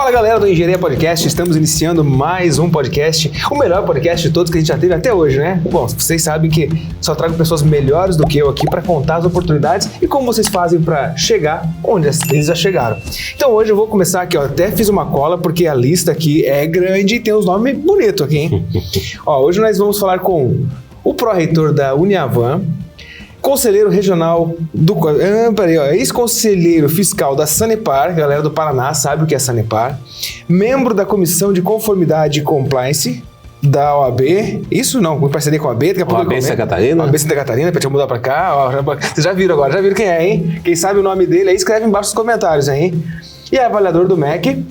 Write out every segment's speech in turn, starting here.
Fala galera do Engenharia Podcast, estamos iniciando mais um podcast, o melhor podcast de todos que a gente já teve até hoje, né? Bom, vocês sabem que só trago pessoas melhores do que eu aqui para contar as oportunidades e como vocês fazem para chegar onde eles já chegaram. Então hoje eu vou começar aqui, ó, até fiz uma cola porque a lista aqui é grande e tem uns nomes bonitos aqui, hein? Ó, hoje nós vamos falar com o pró-reitor da Uniavan, conselheiro regional do... ex-conselheiro fiscal da Sanepar, galera do Paraná sabe o que é Sanepar, membro da Comissão de Conformidade e Compliance da OAB, isso não, com parceria com a OAB, daqui a pouco OAB Santa Catarina. OAB Santa Catarina, pra te mudar pra cá, ó, vocês já viram agora, já viram quem é, hein? Quem sabe o nome dele aí, escreve embaixo nos comentários, hein? E é avaliador do MEC.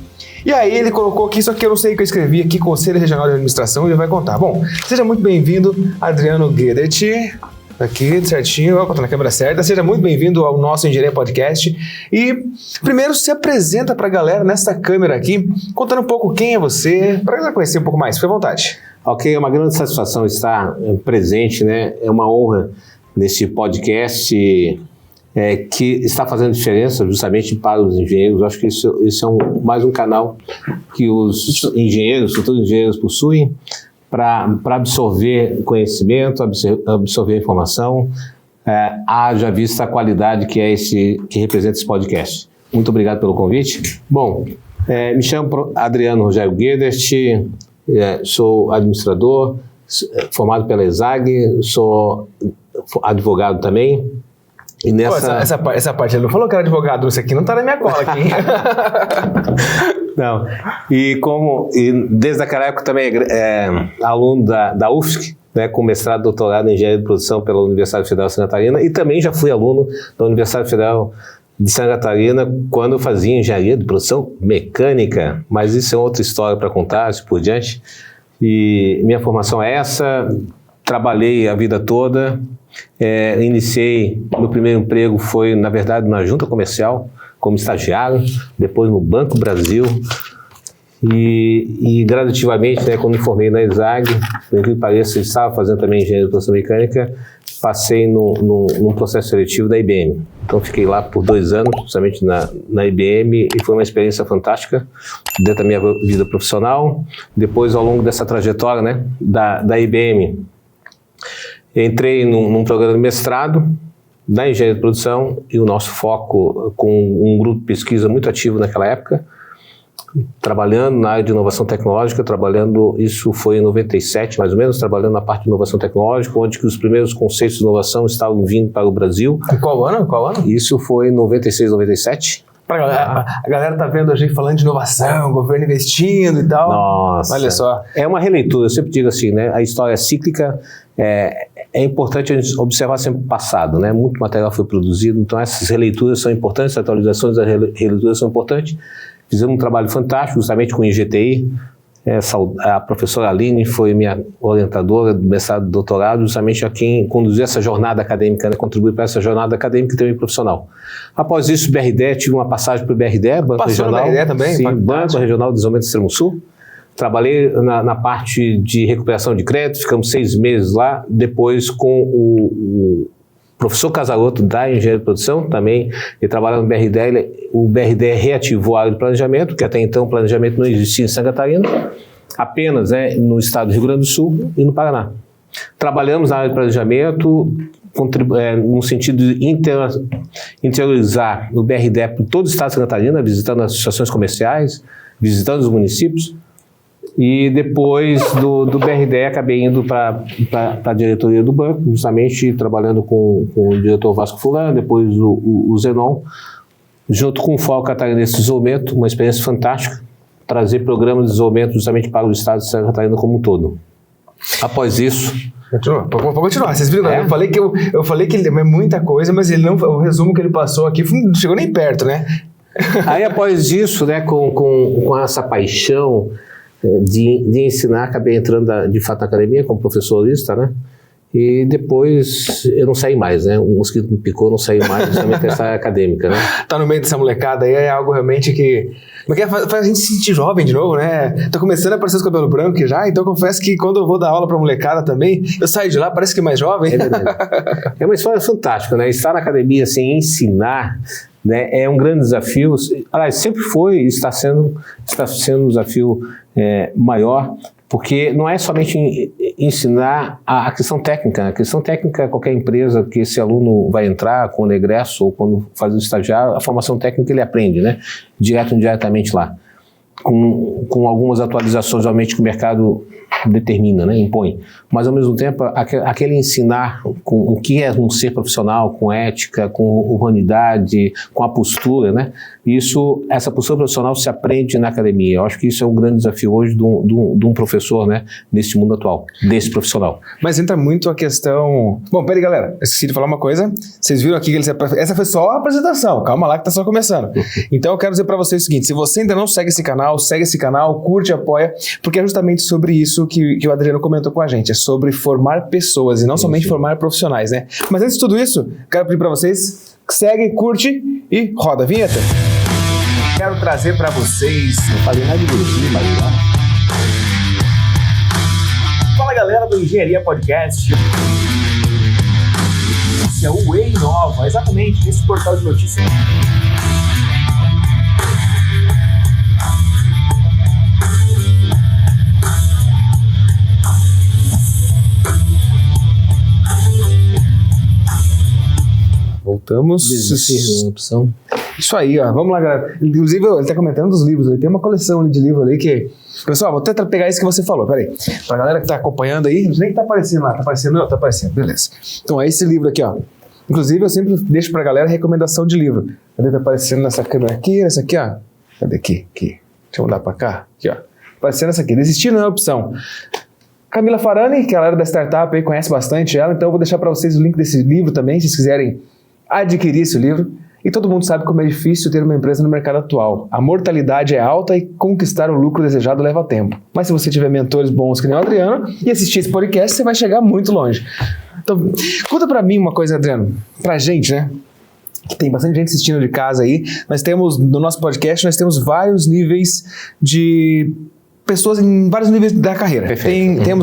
E aí ele colocou aqui, só que eu não sei o que eu escrevi aqui, Conselho Regional de Administração, ele vai contar. Bom, seja muito bem-vindo, Adriano Guedert. Aqui, certinho, ó, tô na câmera certa. Seja muito bem-vindo ao nosso Engenharia Podcast. E primeiro se apresenta pra galera nessa câmera aqui, contando um pouco quem é você, pra ela conhecer um pouco mais. Fique à vontade. Ok, é uma grande satisfação estar presente, né? É uma honra nesse podcast que está fazendo diferença justamente para os engenheiros. Eu acho que isso é mais um canal que os engenheiros, futuros engenheiros possuem, para absorver conhecimento, absorver informação, haja vista a qualidade que representa esse podcast. Muito obrigado pelo convite. Bom, me chamo Adriano Rogério Guedert, sou administrador, formado pela ESAG, sou advogado também. E nessa... Pô, essa parte, ele não falou que era advogado, isso aqui não está na minha cola aqui, hein? Não, e desde aquela época também aluno da UFSC, né, com mestrado e doutorado em Engenharia de Produção pela Universidade Federal de Santa Catarina, e também já fui aluno da Universidade Federal de Santa Catarina quando eu fazia Engenharia de Produção Mecânica, mas isso é outra história para contar, assim por diante. E minha formação é essa, trabalhei a vida toda, iniciei, meu primeiro emprego foi, na verdade, na junta comercial, como estagiário, depois no Banco Brasil e gradativamente, né, quando me formei na ESAG, por incrível que pareça, estava fazendo também engenharia de produção mecânica, passei num processo seletivo da IBM. Então fiquei lá por 2 anos, justamente na IBM, e foi uma experiência fantástica dentro da minha vida profissional. Depois, ao longo dessa trajetória, né, da IBM, entrei num programa de mestrado da engenharia de produção e o nosso foco com um grupo de pesquisa muito ativo naquela época, trabalhando na área de inovação tecnológica, isso foi em 97 mais ou menos, trabalhando na parte de inovação tecnológica, onde que os primeiros conceitos de inovação estavam vindo para o Brasil. Em qual ano? Isso foi em 96, 97. A galera tá vendo a gente falando de inovação, governo investindo e tal. Nossa, olha só. É uma releitura, eu sempre digo assim, né? A história é cíclica, é importante a gente observar sempre o passado, né? Muito material foi produzido, então essas releituras são importantes, as atualizações das releituras são importantes. Fizemos um trabalho fantástico, justamente com o IGTI. A professora Aline foi minha orientadora do mestrado e doutorado, justamente a quem conduziu essa jornada acadêmica, né, contribuiu para essa jornada acadêmica e também profissional. Após isso, o BRDE, tive uma passagem para o BRDE, Banco Passou Regional. No BRDE também? Sim, Banco Regional de Desenvolvimento do Extremo Sul. Trabalhei na parte de recuperação de crédito, ficamos 6 meses lá, depois com o professor Casaroto da Engenharia de Produção, também, ele trabalha no BRDE, o BRDE reativou a área de planejamento, que até então o planejamento não existia em Santa Catarina, apenas, né, no estado do Rio Grande do Sul e no Paraná. Trabalhamos na área de planejamento, no sentido de interiorizar o BRDE por todo o estado de Santa Catarina, visitando as associações comerciais, visitando os municípios. E depois do BRDE acabei indo para a diretoria do banco, justamente trabalhando com o diretor Vasco Fulano, depois o Zenon, junto com o Fórum Catarinense de Desenvolvimento, uma experiência fantástica, trazer programas de desenvolvimento justamente para o estado de Santa Catarina como um todo. Após isso... Pode continuar, vocês viram? Eu falei que é muita coisa, mas ele não, o resumo que ele passou aqui não chegou nem perto, né? Aí após isso, né, com essa paixão de ensinar, acabei entrando de fato na academia como professorista, né? E depois eu não saí mais, né? O mosquito me picou, não saí mais, justamente dessa área acadêmica, né? Tá no meio dessa molecada aí, é algo realmente que faz a gente se sentir jovem de novo, né? Tô começando a aparecer os cabelos brancos já, então confesso que quando eu vou dar aula pra molecada também, eu saio de lá, parece que é mais jovem. É verdade. É uma história fantástica, né? Estar na academia, assim, ensinar, né? É um grande desafio, aliás, sempre foi e está sendo um desafio maior, porque não é somente ensinar a questão técnica. A questão técnica, qualquer empresa que esse aluno vai entrar, quando é egresso ou quando faz o estagiário, a formação técnica ele aprende, né? Direto ou indiretamente lá. Com algumas atualizações, realmente, que o mercado determina, né, impõe. Mas, ao mesmo tempo, aquele ensinar com o que é um ser profissional, com ética, com humanidade, com a postura, né, essa postura profissional se aprende na academia. Eu acho que isso é um grande desafio hoje de um professor, né, nesse mundo atual, desse profissional. Mas entra muito a questão... Bom, peraí, galera, esqueci de falar uma coisa. Vocês viram aqui que essa foi só a apresentação, calma lá que tá só começando. Então eu quero dizer para vocês o seguinte, se você ainda não segue esse canal, curte, apoia, porque é justamente sobre isso que o Adriano comentou com a gente, é sobre formar pessoas e não somente formar profissionais, né? Mas antes de tudo isso, quero pedir para vocês, segue, curte e roda a vinheta. Quero trazer para vocês... Não falei nada de você, mas lá. Fala, galera do Engenharia Podcast. Esse é o Way Nova, exatamente, esse portal de notícias. Voltamos. Desistir da opção. Isso aí, ó. Vamos lá, galera. Inclusive, ele tá comentando dos livros. Ele tem uma coleção ali de livros ali que... Pessoal, vou tentar pegar isso que você falou. Peraí. Pra galera que tá acompanhando aí, não sei nem que tá aparecendo lá. Tá aparecendo? Não, tá aparecendo. Beleza. Então, é esse livro aqui, ó. Inclusive, eu sempre deixo pra galera recomendação de livro. Cadê? Tá aparecendo nessa câmera aqui, nessa aqui, ó. Cadê? Aqui. Deixa eu mudar pra cá. Aqui, ó. Aparecendo essa aqui. Desistir não é opção. Camila Farani, que é a galera da startup aí, conhece bastante ela. Então, eu vou deixar pra vocês o link desse livro também, se vocês quiserem adquirir esse livro. E todo mundo sabe como é difícil ter uma empresa no mercado atual. A mortalidade é alta e conquistar o lucro desejado leva tempo. Mas se você tiver mentores bons que nem o Adriano e assistir esse podcast, você vai chegar muito longe. Então, conta pra mim uma coisa, Adriano. Pra gente, né? Que tem bastante gente assistindo de casa aí. Nós temos, no nosso podcast, nós temos vários níveis de... pessoas em vários níveis da carreira.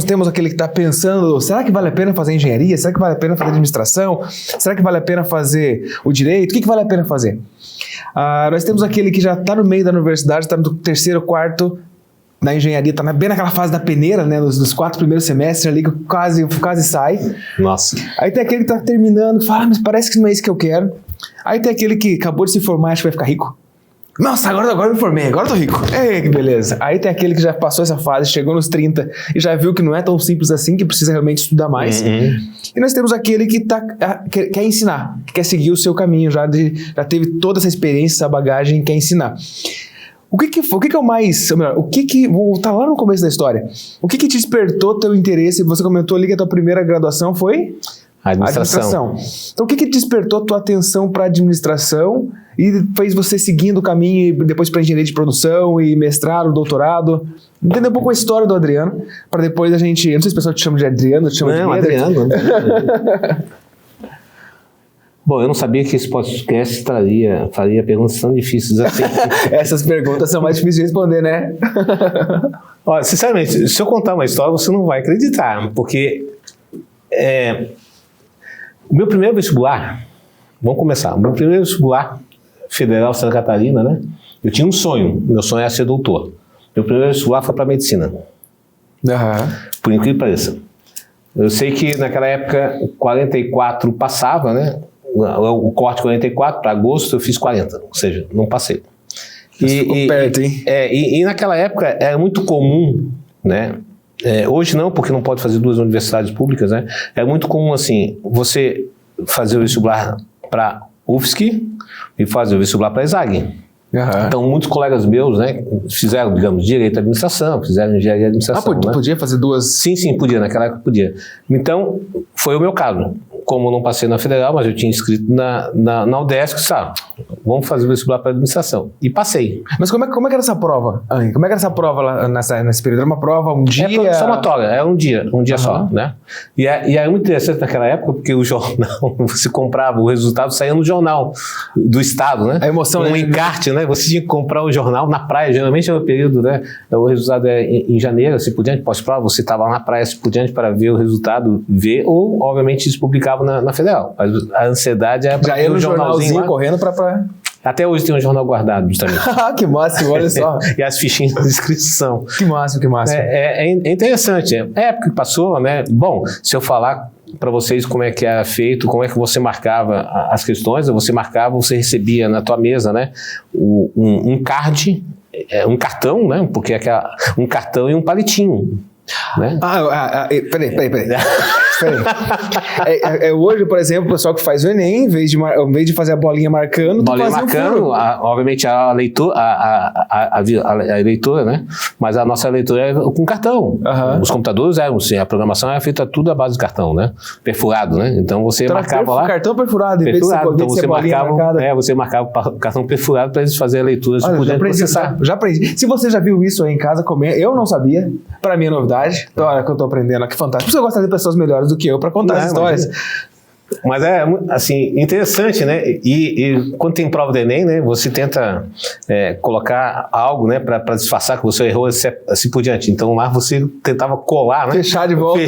Temos aquele que está pensando, será que vale a pena fazer engenharia? Será que vale a pena fazer administração? Será que vale a pena fazer o direito? O que vale a pena fazer? Nós temos aquele que já está no meio da universidade, está no terceiro, quarto da engenharia, está bem naquela fase da peneira, né, nos 4 primeiros semestres ali, que quase sai. Nossa. Aí tem aquele que está terminando, que fala, mas parece que não é isso que eu quero. Aí tem aquele que acabou de se formar, acha que vai ficar rico. Nossa, agora eu me formei, agora eu tô rico. Ei, que beleza. Aí tem aquele que já passou essa fase, chegou nos 30 e já viu que não é tão simples assim, que precisa realmente estudar mais. E nós temos aquele que quer ensinar, que quer seguir o seu caminho, já teve toda essa experiência, essa bagagem, quer ensinar. O que é o mais... Ou melhor, vou voltar lá no começo da história. O que te despertou teu interesse? Você comentou ali que a tua primeira graduação foi... Administração. Então, o que despertou tua atenção para administração e fez você seguindo o caminho e depois para engenharia de produção e mestrado, doutorado? Entender um pouco a história do Adriano, para depois a gente... Eu não sei se o pessoal te chama de Adriano, te chama de Adriano. Bom, eu não sabia que esse podcast faria perguntas tão difíceis assim. Essas perguntas são mais difíceis de responder, né? Olha, sinceramente, se eu contar uma história, você não vai acreditar, porque... O meu primeiro vestibular, vamos começar, o meu primeiro vestibular federal Santa Catarina, né? Eu tinha um sonho, meu sonho era ser doutor. Meu primeiro vestibular foi para medicina. Por incrível que pareça. Eu sei que naquela época 44 passava, né? O corte 44 para agosto eu fiz 40, ou seja, não passei. Ficou perto, hein? E naquela época era muito comum, né? Hoje não, porque não pode fazer 2 universidades públicas, né? É muito comum, assim, você fazer o vestibular para UFSC e fazer o vestibular para ESAG. Então, muitos colegas meus, né, fizeram, digamos, direito à administração, fizeram engenharia de administração. Podia fazer 2? Sim, podia, naquela época podia. Então, foi o meu caso. Como eu não passei na Federal, mas eu tinha inscrito na UDESC, sabe? Vamos fazer o vestibular para administração. E passei. Mas como é que era essa prova? Como é que era essa prova lá nesse período? Era uma prova, um dia? Somatória, era um dia só, né? E era muito interessante naquela época, porque o jornal, você comprava, o resultado saía no jornal do estado, né? A emoção, um encarte, né? Você tinha que comprar o jornal na praia, geralmente é o período, né? O resultado é em janeiro, assim por diante, pós-prova, você estava lá na praia, assim por diante, para ver o resultado, ou, obviamente, isso publicava na Federal. A ansiedade é já ia no jornalzinho lá, correndo para... Até hoje tem um jornal guardado, justamente. Que máximo, olha só. E as fichinhas de inscrição. Que máximo, que máximo. É interessante. É época que passou, né? Bom, se eu falar para vocês como é que era feito, como é que você marcava as questões, você recebia na tua mesa, né? Um card, um cartão, né? Porque um cartão e um palitinho. Né? Peraí. Hoje, por exemplo, o pessoal que faz o Enem, em vez de fazer a bolinha marcando, obviamente a leitora, né? Mas a nossa leitora é com cartão. Os computadores eram assim, a programação era feita tudo à base de cartão, né? Perfurado, né? Então você marcava lá. Cartão perfurado, em vez de então você marcava o cartão perfurado para eles fazerem a leitura de poder processar. Já aprendi. Se você já viu isso aí em casa comer, eu não sabia. Para mim é novidade. Então, olha que eu tô aprendendo, que fantástico. Por isso eu gosto de ter pessoas melhores do que eu para contar as histórias. Mas é, assim, interessante, né? E quando tem prova do Enem, né? Você tenta colocar algo, né? Para disfarçar que você errou assim por diante. Então lá você tentava colar, né? Fechar de volta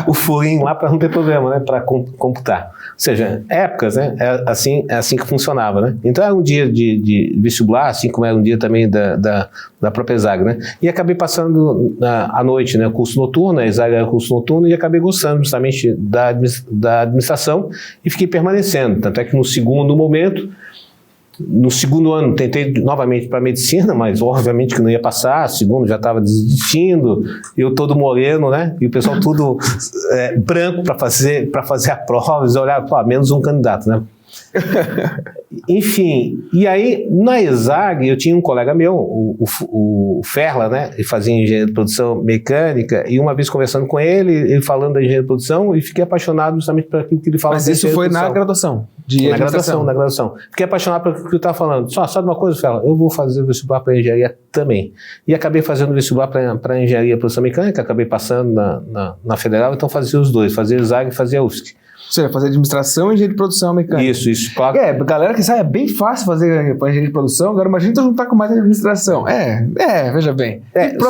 o furinho lá para não ter problema, né? Para computar. Ou seja, épocas, né? É assim que funcionava, né? Então era um dia de vestibular, assim como era um dia também da própria ESAG, né? E acabei passando à noite, né? Curso noturno, a ESAG era curso noturno, e acabei gostando justamente da administração e fiquei permanecendo. Tanto é que no segundo ano tentei novamente para medicina, mas obviamente que não ia passar. Segundo já estava desistindo, eu todo moreno, né? E o pessoal tudo branco para fazer a prova. E olhava, menos um candidato, né? Enfim, e aí na ESAG eu tinha um colega meu, o Ferla, né? Ele fazia engenharia de produção mecânica, e uma vez conversando com ele falando da engenharia de produção, e fiquei apaixonado justamente por aquilo que ele falava. Mas isso foi na graduação? Na graduação. Fiquei apaixonado por aquilo que ele estava falando. Sabe uma coisa, Ferla? Eu vou fazer o vestibular para engenharia também. E acabei fazendo o vestibular para engenharia de produção mecânica, acabei passando na Federal, então fazia os dois, fazia ESAG e fazia UFSC. Ou seja, fazer administração e engenharia de produção mecânica. Isso, claro. Galera que sabe, é bem fácil fazer engenharia de produção, agora imagina tu juntar com mais administração. Veja bem.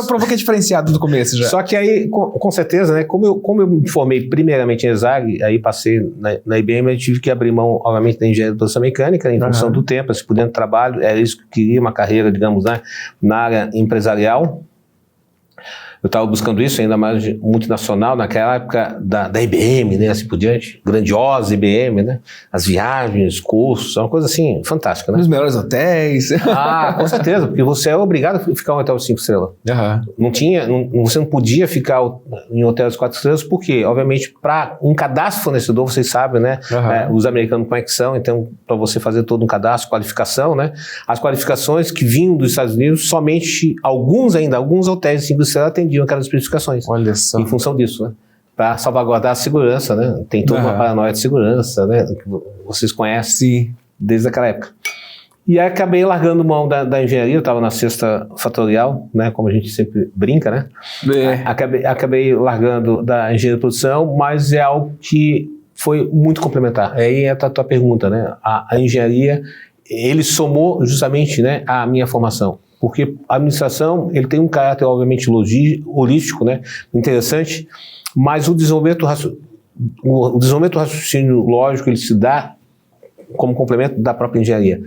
Provou que é diferenciado no começo já. Só que aí, com certeza, né, como eu me formei primeiramente em ESAG, aí passei na IBM, eu tive que abrir mão, obviamente, da engenharia de produção mecânica, em função do tempo, assim, por dentro do trabalho, era isso que eu queria, uma carreira, digamos, né, na área empresarial. Eu estava buscando isso, ainda mais multinacional, naquela época da IBM, né, assim por diante, grandiosa IBM, né, as viagens, cursos, uma coisa assim, fantástica, né? Os melhores hotéis. Com certeza, porque você é obrigado a ficar em um hotel de 5 estrelas. Você não podia ficar em hotel de 4 estrelas, porque, obviamente, para um cadastro fornecedor, vocês sabem, né, os americanos como é que são, então, para você fazer todo um cadastro, qualificação, né, as qualificações que vinham dos Estados Unidos, somente alguns hotéis de 5 estrelas atendiam aquelas especificações. Olha só. Em função disso, né? Para salvaguardar a segurança, né? Tem toda uma paranoia de segurança, né? Que vocês conhecem desde aquela época. E aí acabei largando mão da engenharia, eu estava na sexta fatorial, né? Como a gente sempre brinca, né? Acabei largando da engenharia de produção, mas é algo que foi muito complementar. Aí é a tua pergunta, né? A engenharia, ele somou justamente, né, a minha formação. Porque a administração, ele tem um caráter, obviamente, holístico, né, interessante, mas o desenvolvimento do raciocínio lógico, ele se dá como complemento da própria engenharia.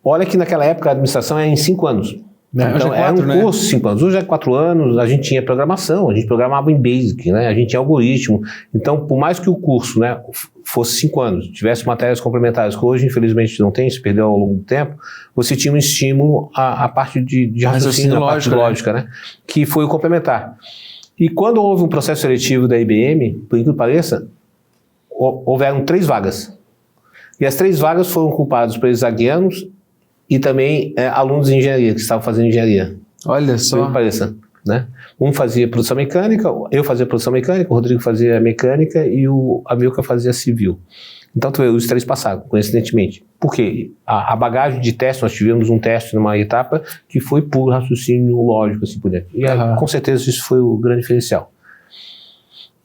Olha que naquela época a administração era em 5 anos. Então era um curso de 5 anos. Hoje é 4 anos, a gente tinha programação, a gente programava em Basic, né, a gente tinha algoritmo. Então, por mais que o curso, né, fosse 5 anos, tivesse matérias complementares, que hoje, infelizmente, não tem, se perdeu ao longo do tempo, você tinha um estímulo à parte de raciocínio, a parte lógica, né? Que foi o complementar. E quando houve um processo seletivo da IBM, por incrível que pareça, houveram 3 vagas. E as 3 vagas foram ocupadas por exaguianos e também alunos de engenharia, que estavam fazendo engenharia. Olha só. Por incrível que pareça, né? Um fazia produção mecânica, eu fazia produção mecânica, o Rodrigo fazia mecânica e o Amilcar fazia civil. Então, os 3 passaram, coincidentemente. Por quê? A bagagem de teste, nós tivemos um teste numa etapa que foi por raciocínio lógico, assim por dentro. E com certeza isso foi o grande diferencial.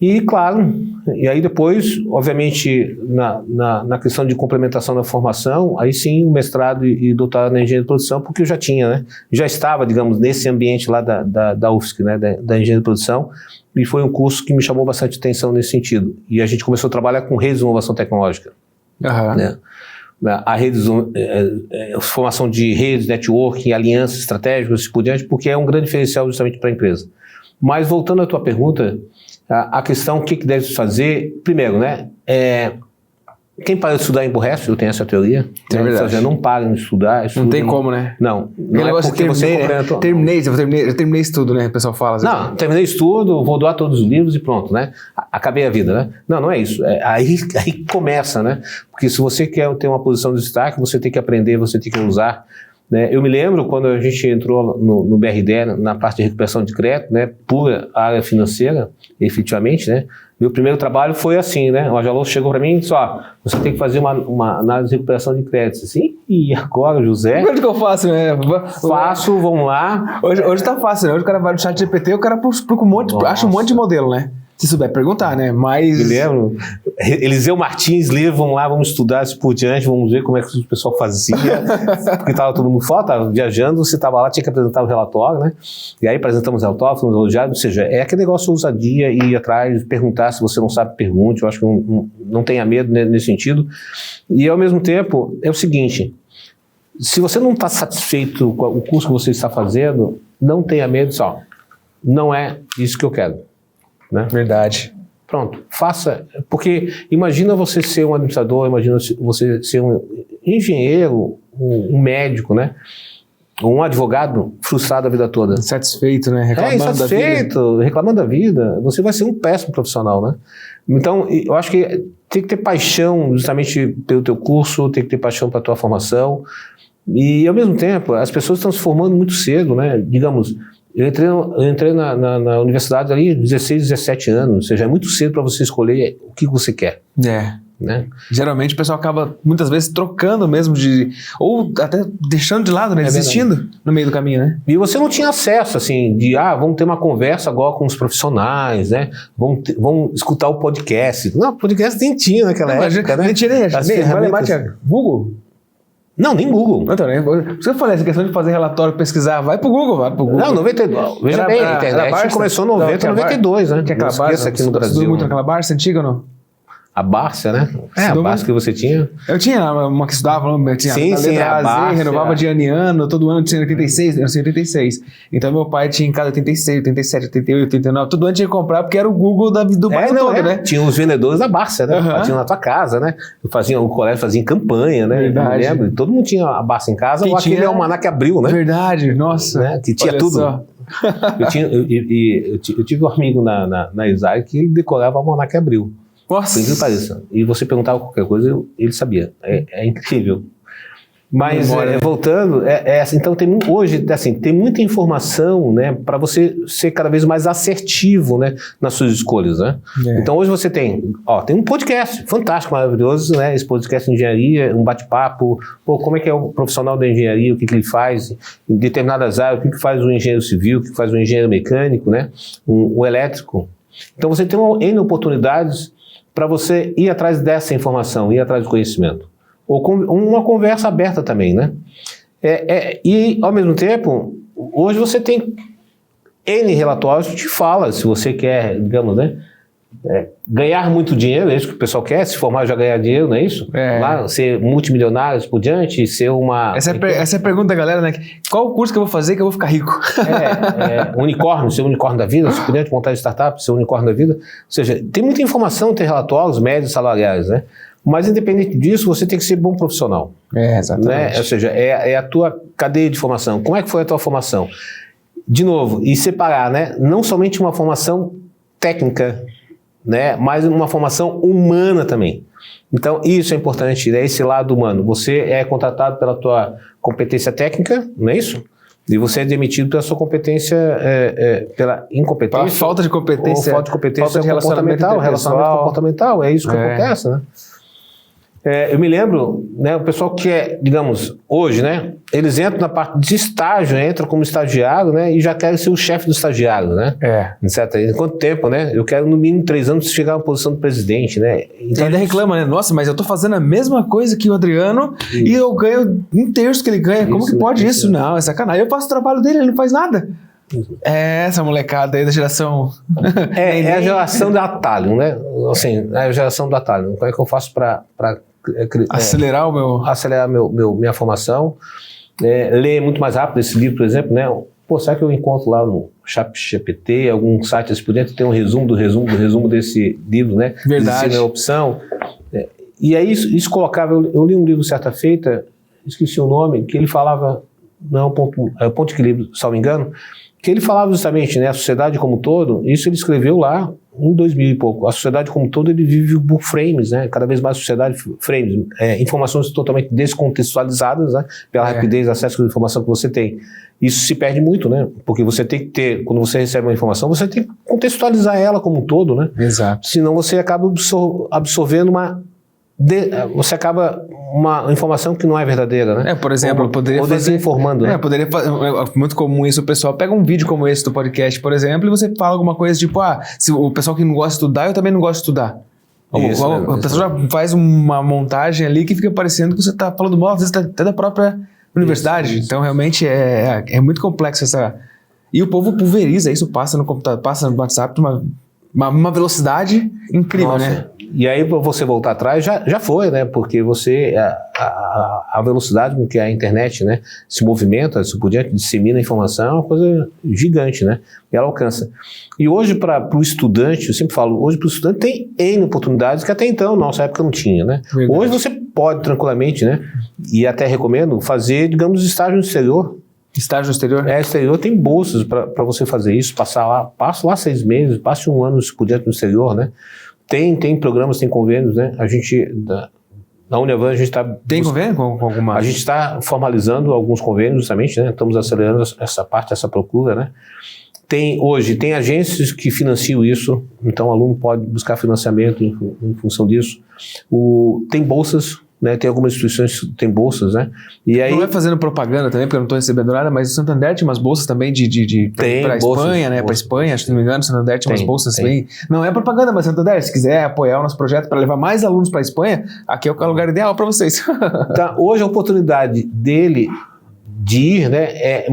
E, claro, e aí depois, obviamente, na questão de complementação da formação, aí sim o mestrado e doutorado na engenharia de produção, porque eu já tinha, né? Já estava, digamos, nesse ambiente lá da UFSC, né? Da engenharia de produção, e foi um curso que me chamou bastante atenção nesse sentido. E a gente começou a trabalhar com redes de inovação tecnológica. Né? a redes, formação de redes, networking, alianças estratégicas e por diante, porque é um grande diferencial justamente para a empresa. Mas voltando à tua pergunta, a questão, o que deve fazer, primeiro, né, quem para de estudar emburrece, eu tenho essa teoria. Não parem de estudar. Não tem como, né? Não é porque você terminei isso tudo, né? O pessoal fala assim. Não, terminei isso tudo, vou doar todos os livros e pronto, né? Acabei a vida, né? Não é isso. Aí começa, né? Porque se você quer ter uma posição de destaque, você tem que aprender, você tem que usar. Né? Eu me lembro quando a gente entrou no BRD, na parte de recuperação de crédito, né? Pura área financeira, efetivamente, né? Meu primeiro trabalho foi assim, né? O Ajalô chegou para mim e disse, você tem que fazer uma análise de recuperação de créditos. Assim, e agora, José? Onde que eu faço, né? Faço, vamos lá. Hoje tá fácil, né? Hoje o cara vai no chat GPT, o cara procura acha um monte de modelo, né? Se souber perguntar, né? Mas... Me lembro. Eliseu Martins, vamos lá, vamos estudar isso por diante, vamos ver como é que o pessoal fazia. Porque estava todo mundo fora, estava viajando, você estava lá, tinha que apresentar o relatório, né? E aí apresentamos o relatório, fomos elogiados, ou seja, é aquele negócio ousadia, ir atrás, perguntar, se você não sabe, pergunte. Eu acho que não tenha medo nesse sentido. E ao mesmo tempo, é o seguinte, se você não está satisfeito com o curso que você está fazendo, não tenha medo, não é isso que eu quero. Né? Verdade. Pronto, faça, porque imagina você ser um administrador, imagina você ser um engenheiro, um médico, né? Um advogado frustrado a vida toda. Insatisfeito, né? Reclamando da vida. Você vai ser um péssimo profissional, né? Então, eu acho que tem que ter paixão justamente pelo teu curso, tem que ter paixão para a tua formação e, ao mesmo tempo, as pessoas estão se formando muito cedo, né? Digamos, eu entrei na universidade ali 16, 17 anos, ou seja, é muito cedo para você escolher o que você quer. Né? Geralmente o pessoal acaba muitas vezes trocando mesmo ou até deixando de lado, né? Desistindo no meio do caminho, né? E você não tinha acesso, assim, vamos ter uma conversa agora com os profissionais, né? Vamos escutar o podcast. Não, podcast nem tinha naquela época, né? Nem tinha, vai lembrar, Thiago? Google? Não, nem Google. Então, né? Se eu falei essa questão de fazer relatório, pesquisar, vai pro Google. Não, 92. Veja bem, a internet começou em 90, 92, né? Que é aquela Barça, aqui no Brasil. Estudou muito naquela Barça antiga ou não? A Barça, né? A Barça que você tinha. Eu tinha uma que estudava, tinha sim, a letra a Barça, renovava de ano em ano, todo ano tinha 86, eu tinha 86. Então meu pai tinha em casa 86, 87, 88, 89, todo ano tinha que comprar porque era o Google do bairro todo, né? Tinha os vendedores da Barça, né? Tinham na tua casa, né? O colégio fazia campanha, né? Verdade. Eu lembro, todo mundo tinha a Barça em casa, ou aquele almanaque Abril, né? Verdade, nossa. Né? Que tinha tudo. Só. Eu tive um amigo na Isaac que ele decorava o almanaque Abril. Nossa. E você perguntava qualquer coisa, ele sabia. É incrível. Mas, voltando, assim, então hoje assim, tem muita informação, né, para você ser cada vez mais assertivo, né, nas suas escolhas. Né? Então hoje você tem um podcast fantástico, maravilhoso, né, esse podcast de engenharia, um bate-papo, como é que é o profissional da engenharia, o que ele faz em determinadas áreas, o que faz o engenheiro civil, o que faz o engenheiro mecânico, né, o elétrico. Então você tem N oportunidades para você ir atrás dessa informação, ir atrás do conhecimento. Ou uma conversa aberta também, né? E, ao mesmo tempo, hoje você tem N relatórios que te fala, se você quer, digamos, né? Ganhar muito dinheiro, é isso que o pessoal quer, se formar já ganhar dinheiro, não é isso? Lá, ser multimilionário por diante, ser uma... Essa é a pergunta da galera, né? Qual o curso que eu vou fazer que eu vou ficar rico? Unicórnio, ser unicórnio da vida, se puder montar startup, ser unicórnio da vida. Ou seja, tem muita informação, tem relatórios, médios, salariais, né? Mas independente disso, você tem que ser bom profissional. Exatamente. Né? Ou seja, é a tua cadeia de formação. Como é que foi a tua formação? De novo, e separar, né? Não somente uma formação técnica, né, mas uma formação humana também. Então, isso é importante, né, esse lado humano. Você é contratado pela tua competência técnica, não é isso? E você é demitido pela sua competência, pela incompetência. Pela falta de competência. Ou falta de competência falta de relacionamento comportamental. É isso que acontece, né? Eu me lembro, né, o pessoal que digamos, hoje, né, eles entram na parte de estágio, entram como estagiário, né, e já querem ser o chefe do estagiário, né? Etc. Em quanto tempo, né? Eu quero no mínimo 3 anos chegar na posição do presidente, né? Então ainda reclama, né? Nossa, mas eu tô fazendo a mesma coisa que o Adriano e eu ganho 1/3 que ele ganha. Como que pode isso? Não, é sacanagem. Eu faço o trabalho dele, ele não faz nada. Essa molecada aí da geração... É a geração do atalho, né? Assim, é a geração do atalho. Como é que eu faço para Acelerar minha formação, ler muito mais rápido esse livro, por exemplo, né? Pô, será que eu encontro lá no ChatGPT, algum site assim por dentro, tem um resumo desse livro, né? Verdade. Ensino é opção. E aí isso colocava, eu li um livro certa feita, esqueci o nome, que ele falava, não, Ponto de Equilíbrio, salvo engano, que ele falava justamente, né, a sociedade como um todo, isso ele escreveu lá em 2000 e pouco, a sociedade como um todo ele vive por frames, né, cada vez mais a sociedade frames, informações totalmente descontextualizadas, né, pela rapidez de acesso à informação que você tem. Isso se perde muito, né, porque você tem que ter, quando você recebe uma informação, você tem que contextualizar ela como um todo, né. Exato. Senão você acaba absorvendo você acaba uma informação que não é verdadeira, né? Por exemplo, ou desinformando, né? É muito comum isso, o pessoal pega um vídeo como esse do podcast, por exemplo, e você fala alguma coisa tipo, se o pessoal que não gosta de estudar, eu também não gosto de estudar. Isso, a pessoa já faz uma montagem ali que fica parecendo que você está falando mal, às vezes até da própria universidade. Isso. Então, realmente, é muito complexo essa... E o povo pulveriza isso, passa no computador, passa no WhatsApp de uma velocidade incrível, né? E aí, para você voltar atrás, já foi, né? Porque a velocidade com que a internet, né, se movimenta, assim por diante, dissemina a informação, é uma coisa gigante, né? E ela alcança. E hoje, para o estudante, eu sempre falo, hoje para o estudante tem N oportunidades que até então, na nossa época, não tinha, né? Verdade. Hoje você pode tranquilamente, né? E até recomendo fazer, digamos, estágio no exterior. Estágio no exterior? Exterior tem bolsas para você fazer isso, passo lá 6 meses, passe um ano por diante no exterior, né? Tem programas, tem convênios, né? A gente, na Uniavan, a gente está... Tem convênio com alguma? A gente está formalizando alguns convênios, justamente, né? Estamos acelerando essa parte, essa procura, né? Hoje, tem agências que financiam isso, então o aluno pode buscar financiamento em função disso. Tem bolsas, né? Tem algumas instituições que têm bolsas, né? E aí, não é fazendo propaganda também, porque eu não estou recebendo nada, mas o Santander tinha umas bolsas também para a Espanha, né? Para a Espanha, acho que não me engano, o Santander tinha umas bolsas bem... Não é propaganda, mas Santander, se quiser apoiar o nosso projeto para levar mais alunos para a Espanha, aqui é o lugar ideal para vocês. Tá, hoje a oportunidade dele de ir, né,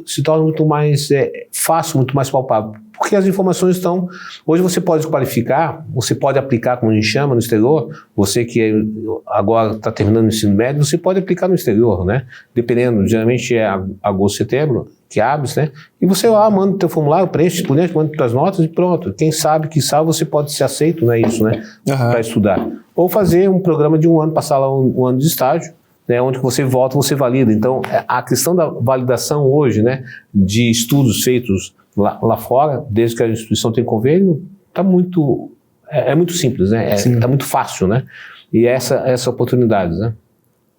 se torna muito mais fácil, muito mais palpável. Porque as informações estão... Hoje você pode se qualificar, você pode aplicar, como a gente chama, no exterior. Você que agora está terminando o ensino médio, você pode aplicar no exterior, né? Dependendo, geralmente é agosto, setembro, que abre, né? E você lá manda o teu formulário, preenche, manda as notas e pronto. Quem sabe você pode ser aceito, né? Isso, né? Para estudar. Ou fazer um programa de um ano, passar lá um ano de estágio, né, onde você volta, você valida. Então, a questão da validação hoje, né, de estudos feitos lá fora, desde que a instituição tem convênio, está muito simples, né? Está muito fácil, né? E essa oportunidade, né?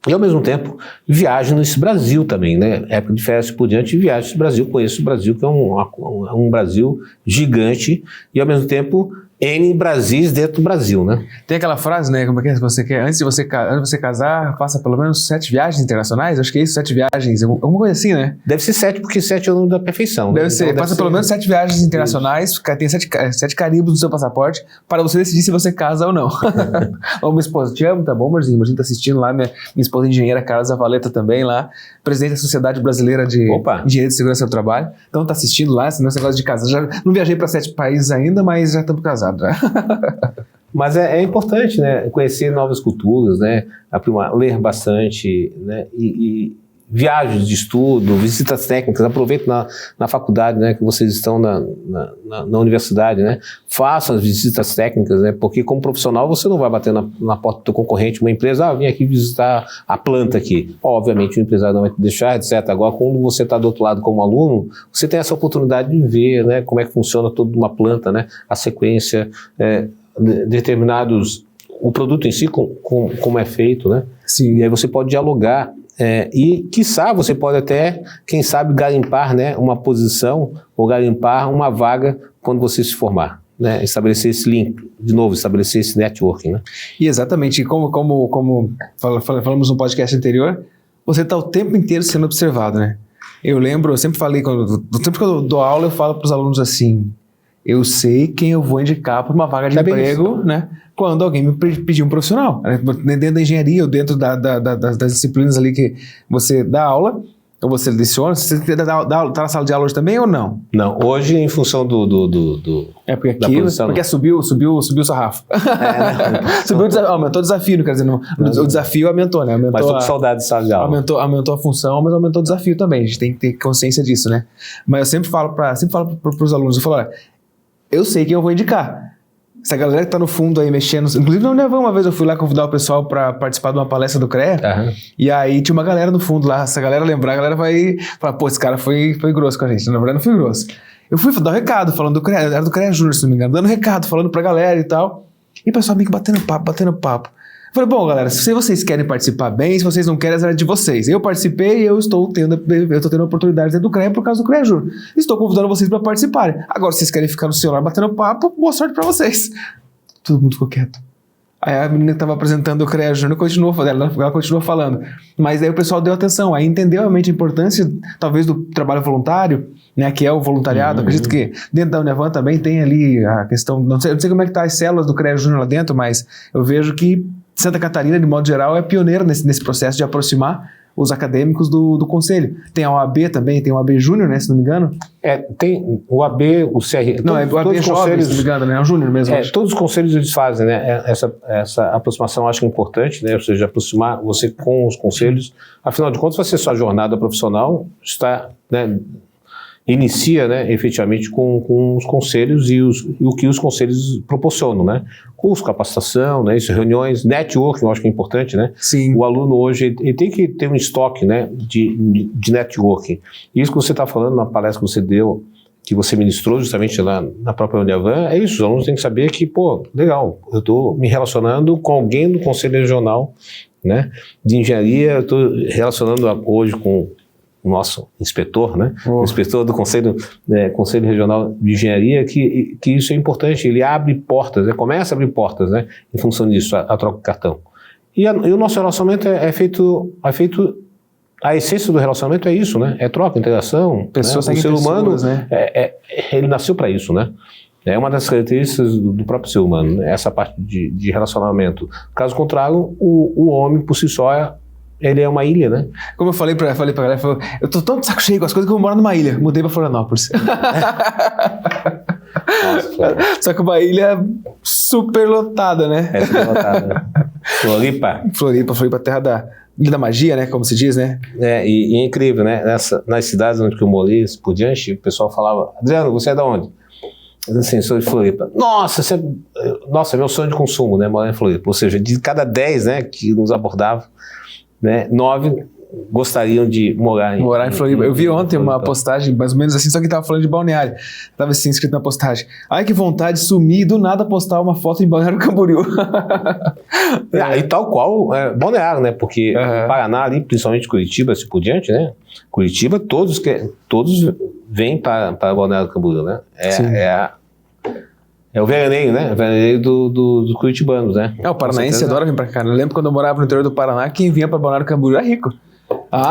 E ao mesmo tempo, viagem nesse Brasil também, né? Época de férias por diante, viagem nesse Brasil, conheço o Brasil, que é um Brasil gigante, e ao mesmo tempo N Brasis dentro do Brasil, né? Tem aquela frase, né? Como é que você quer? Antes de você casar, faça pelo menos 7 viagens internacionais. Acho que é isso, 7 viagens, alguma coisa assim, né? Deve ser 7, porque 7 é o número da perfeição. Deve ser. Faça pelo menos 7 viagens internacionais, tem 7 carimbos no seu passaporte, para você decidir se você casa ou não. Ô, minha esposa, te amo, tá bom, amorzinho? A gente tá assistindo lá, minha esposa engenheira Carla Zavaleta também lá, presidente da Sociedade Brasileira de Engenharia de Segurança do Trabalho. Então tá assistindo lá, esse negócio de casar. Já não viajei para 7 países ainda, mas já estamos casados. Mas é importante, né, conhecer novas culturas, né, ler bastante, né, e viagens de estudo, visitas técnicas, aproveite na faculdade, né, que vocês estão na universidade, né, façam as visitas técnicas, né, porque como profissional você não vai bater na porta do teu concorrente, uma empresa, vim aqui visitar a planta aqui. Obviamente o empresário não vai te deixar, etc. Agora, quando você está do outro lado como aluno, você tem essa oportunidade de ver, né, como é que funciona toda uma planta, né, a sequência, determinados, o produto em si, como é feito, né? Sim. E aí você pode dialogar. E, quiçá, você pode até, quem sabe, garimpar, né, uma posição ou garimpar uma vaga quando você se formar, né, estabelecer esse link, de novo, estabelecer esse networking, né. E exatamente, como falamos no podcast anterior, você está o tempo inteiro sendo observado, né. Eu sempre falei, do tempo que eu dou aula, eu falo para os alunos assim, eu sei quem eu vou indicar para uma vaga de emprego, né? Quando alguém me pedir um profissional. Dentro da engenharia ou dentro das disciplinas ali que você dá aula, Ou você leciona? Você tá na sala de aula hoje também ou não? Não, hoje em função É porque aqui, porque subiu o sarrafo. Aumentou o desafio, quer dizer, o desafio aumentou, né? Mas tô com saudade de sala de aula. Aumentou a função, mas aumentou o desafio também. A gente tem que ter consciência disso, né? Mas eu sempre falo para os alunos, eu falo, olha, eu sei quem eu vou indicar. Essa galera que tá no fundo aí mexendo... Inclusive, na Uniavan, uma vez eu fui lá convidar o pessoal para participar de uma palestra do CREA. E aí tinha uma galera no fundo lá. Se a galera lembrar, a galera vai falar, pô, esse cara foi grosso com a gente. Na verdade, não foi grosso. Eu fui dar um recado, falando do CREA. Era do CREA Júnior, se não me engano. Dando recado, falando pra galera e tal. E o pessoal meio que batendo papo. Eu falei, bom, galera, se vocês querem participar bem, se vocês não querem, é de vocês. Eu participei e eu estou tendo oportunidades dentro do CREA por causa do CREA Júnior. Estou convidando vocês para participarem. Agora, se vocês querem ficar no celular batendo papo, boa sorte para vocês. Todo mundo ficou quieto. Aí a menina que estava apresentando o CREA Júnior ela continuou falando. Mas aí o pessoal deu atenção, aí entendeu realmente a importância, talvez, do trabalho voluntário, né, que é o voluntariado. Acredito que dentro da Uniavan também tem ali a questão, não sei como é que tá as células do CREA Júnior lá dentro, mas eu vejo que Santa Catarina, de modo geral, é pioneira nesse processo de aproximar os acadêmicos do conselho. Tem a OAB também, tem o OAB Júnior, né, se não me engano. Tem o AB, o CR... Não, é o AB Jovem, se não me engano, né, é o Júnior mesmo. Todos os conselhos eles fazem, né, essa aproximação eu acho importante, né, ou seja, aproximar você com os conselhos. Afinal de contas, sua jornada profissional está, né, inicia, né, efetivamente com os conselhos e o que os conselhos proporcionam, né? Curso, capacitação, né, isso, reuniões, networking, eu acho que é importante, né? Sim. O aluno hoje ele tem que ter um estoque, né, de networking. Isso que você está falando na palestra que você deu, que você ministrou justamente lá na própria Uniavan, é isso, os alunos têm que saber que, pô, legal, eu estou me relacionando com alguém do Conselho Regional, né, de Engenharia, eu estou relacionando hoje com o nosso inspetor, né? O inspetor do Conselho Regional de Engenharia, que isso é importante, ele abre portas, né? Começa a abrir portas, né? Em função disso, a troca de cartão. E o nosso relacionamento é feito, a essência do relacionamento é isso, né? É troca, integração. Pessoas, né? O ser humano, né? Ele nasceu para isso, né? É uma das características do próprio ser humano, né? Essa parte de relacionamento. Caso contrário, o homem por si só ele é uma ilha, né? Como eu falei pra galera, eu tô tão de saco cheio com as coisas que eu vou morar numa ilha. Mudei pra Florianópolis. Nossa, só que uma ilha super lotada, né? É super lotada. Floripa, terra da magia, né? Como se diz, né? E é incrível, né? Nas cidades onde eu morei, por diante, o pessoal falava, Adriano, você é de onde? Assim, sou de Floripa. Nossa, meu sonho de consumo, né? Morar em Floripa. Ou seja, de cada 10, né, que nos abordavam, né, 9 gostariam de morar em Floripa. Eu vi ontem uma postagem, mais ou menos assim, só que tava falando de Balneário. Tava assim, escrito na postagem. Ai, que vontade de sumir e do nada postar uma foto em Balneário Camboriú. E tal qual Balneário, né? Porque Paraná ali, principalmente Curitiba, assim por diante, né? Curitiba, todos vêm para Balneário Camboriú, né? É o veraneio, né? O veraneio dos curitibanos, né? O paranaense adora vir pra cá. Eu lembro quando eu morava no interior do Paraná, quem vinha pra Balneário Camboriú era rico.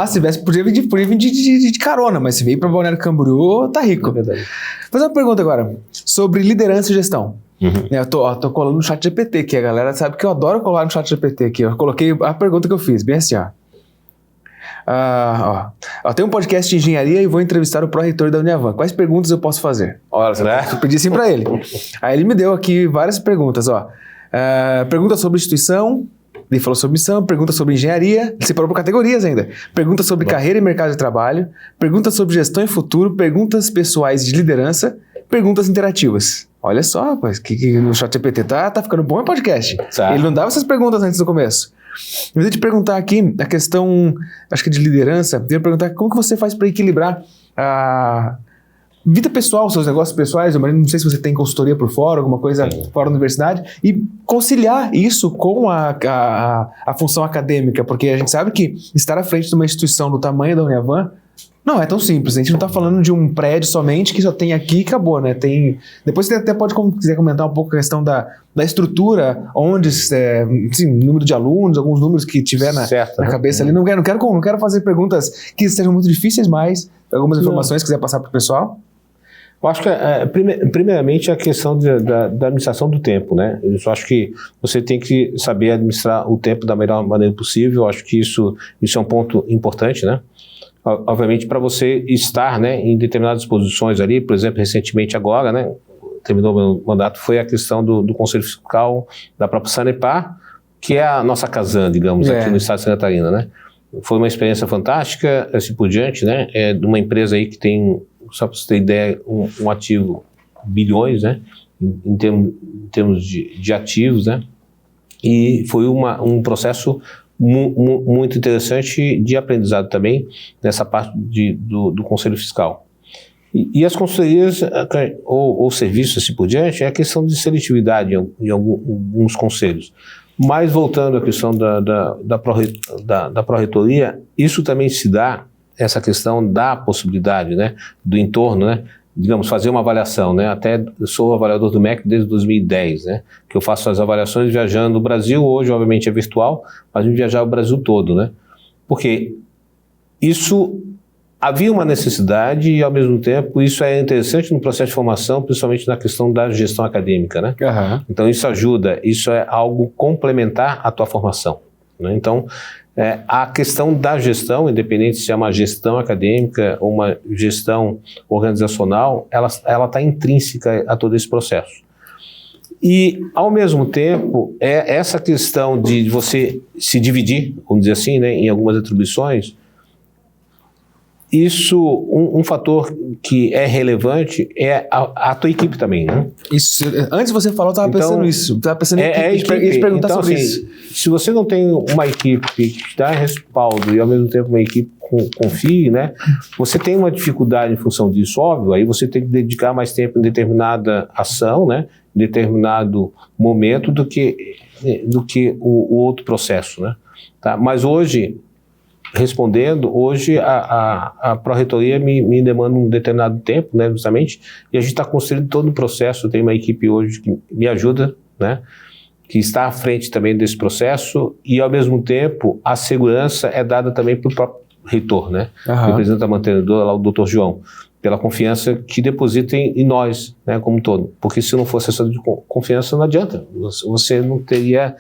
Se tivesse, podia vir de carona, mas se veio pra Balneário Camboriú, tá rico. É verdade. Vou fazer uma pergunta agora, sobre liderança e gestão. Eu tô colando no chat GPT aqui, a galera sabe que eu adoro colar no chat GPT aqui. Eu coloquei a pergunta que eu fiz, bem assim, ó. Tem um podcast de engenharia e vou entrevistar o pró-reitor da Uniavan. Quais perguntas eu posso fazer? Eu pedi assim para ele. Aí ele me deu aqui várias perguntas. Pergunta sobre instituição, ele falou sobre missão, pergunta sobre engenharia, ele separou por categorias ainda. Pergunta sobre carreira e mercado de trabalho, pergunta sobre gestão e futuro, perguntas pessoais de liderança, perguntas interativas. Olha só, rapaz, que no chat GPT tá ficando bom em podcast. Ele não dava essas perguntas antes do começo. Eu vou te perguntar aqui a questão, acho que de liderança, eu ia perguntar como que você faz para equilibrar a vida pessoal, seus negócios pessoais, eu não sei se você tem consultoria por fora, alguma coisa fora da universidade, e conciliar isso com a função acadêmica, porque a gente sabe que estar à frente de uma instituição do tamanho da Uniavan não é tão simples. A gente não está falando de um prédio somente que só tem aqui e acabou, né? Depois você até pode, quiser comentar um pouco a questão da estrutura, onde, número de alunos, alguns números que tiver na cabeça ali. Não quero fazer perguntas que sejam muito difíceis, mas algumas informações que quiser passar para o pessoal. Eu acho que, primeiramente, a questão da administração do tempo, né? Eu acho que você tem que saber administrar o tempo da melhor maneira possível. Eu acho que isso é um ponto importante, né? obviamente, para você estar, né, em determinadas posições ali, por exemplo, recentemente agora, né, terminou meu mandato, foi a questão do Conselho Fiscal da própria Sanepar, que é a nossa Casan, digamos, aqui no estado de Santa Catarina, né? Foi uma experiência fantástica, assim por diante, né? É de uma empresa aí que tem, só para você ter ideia, um ativo bilhões, né? Em termos de ativos, né? E foi um processo muito interessante de aprendizado também nessa parte do Conselho Fiscal. E as consultorias ou serviços assim por diante é a questão de seletividade em alguns conselhos. Mas voltando à questão da pró-reitoria, isso também se dá, essa questão da possibilidade, né, do entorno, né, digamos, fazer uma avaliação, né, até eu sou avaliador do MEC desde 2010, né, que eu faço as avaliações viajando no Brasil, hoje obviamente é virtual, mas viajar o Brasil todo, né, porque isso havia uma necessidade e, ao mesmo tempo, isso é interessante no processo de formação, principalmente na questão da gestão acadêmica, né? Uhum. Então, isso ajuda, isso é algo complementar à tua formação, né? Então, a questão da gestão, independente se é uma gestão acadêmica ou uma gestão organizacional, ela está intrínseca a todo esse processo. E, ao mesmo tempo, essa questão de você se dividir, vamos dizer assim, né, em algumas atribuições. Isso, um fator que é relevante é a tua equipe também, né? Isso, antes você falou, eu estava pensando nisso. Estava pensando em equipe, perguntar então, sobre assim, isso. Se você não tem uma equipe que te dá respaldo e, ao mesmo tempo, uma equipe que confie, né? Você tem uma dificuldade em função disso, óbvio, aí você tem que dedicar mais tempo em determinada ação, né? Em determinado momento do que o outro processo, né? Tá? Mas hoje... Respondendo, hoje a pró-reitoria me demanda um determinado tempo, né, justamente, e a gente está construindo todo o processo. Tem uma equipe hoje que me ajuda, né, que está à frente também desse processo, e ao mesmo tempo a segurança é dada também pelo próprio reitor, né, o representante da mantenedora lá, o Dr. João, pela confiança que depositem em nós, né, como um todo, porque se não fosse essa confiança não adianta, você não teria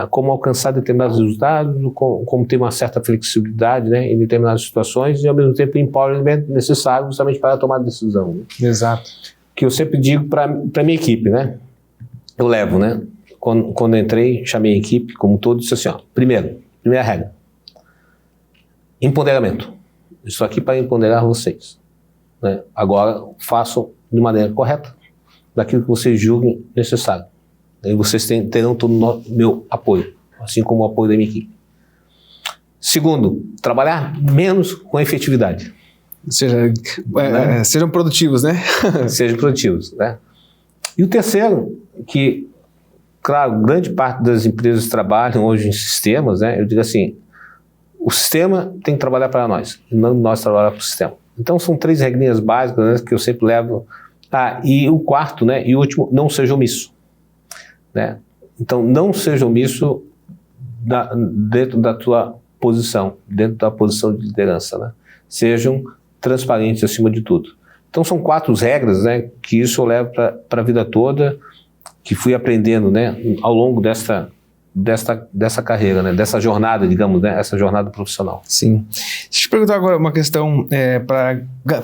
como alcançar determinados resultados, como ter uma certa flexibilidade, né, em determinadas situações e ao mesmo tempo empowerment necessário justamente para tomar decisão. Né? Exato. Que eu sempre digo para minha equipe, né, eu levo, né, quando entrei, chamei a equipe como um todo e disse assim, ó, primeira regra, empoderamento, estou aqui para empoderar vocês. Né? Agora, façam de maneira correta, daquilo que vocês julguem necessário. E vocês terão todo o meu apoio, assim como o apoio da minha equipe. Segundo, trabalhar menos com efetividade. Ou seja, né? Sejam produtivos, né? Sejam produtivos, né? E o terceiro, que, claro, grande parte das empresas trabalham hoje em sistemas, né? Eu digo assim, o sistema tem que trabalhar para nós, e não nós trabalhar para o sistema. Então, são 3 regrinhas básicas, né, que eu sempre levo. E o quarto, né, e o último, não seja omisso. Né? Então, não seja omisso dentro da tua posição, dentro da posição de liderança. Né? Sejam transparentes acima de tudo. Então, são 4 regras, né, que isso eu levo para a vida toda, que fui aprendendo, né, ao longo dessa carreira, né, dessa jornada, digamos, né, essa jornada profissional. Sim. Deixa eu te perguntar agora uma questão,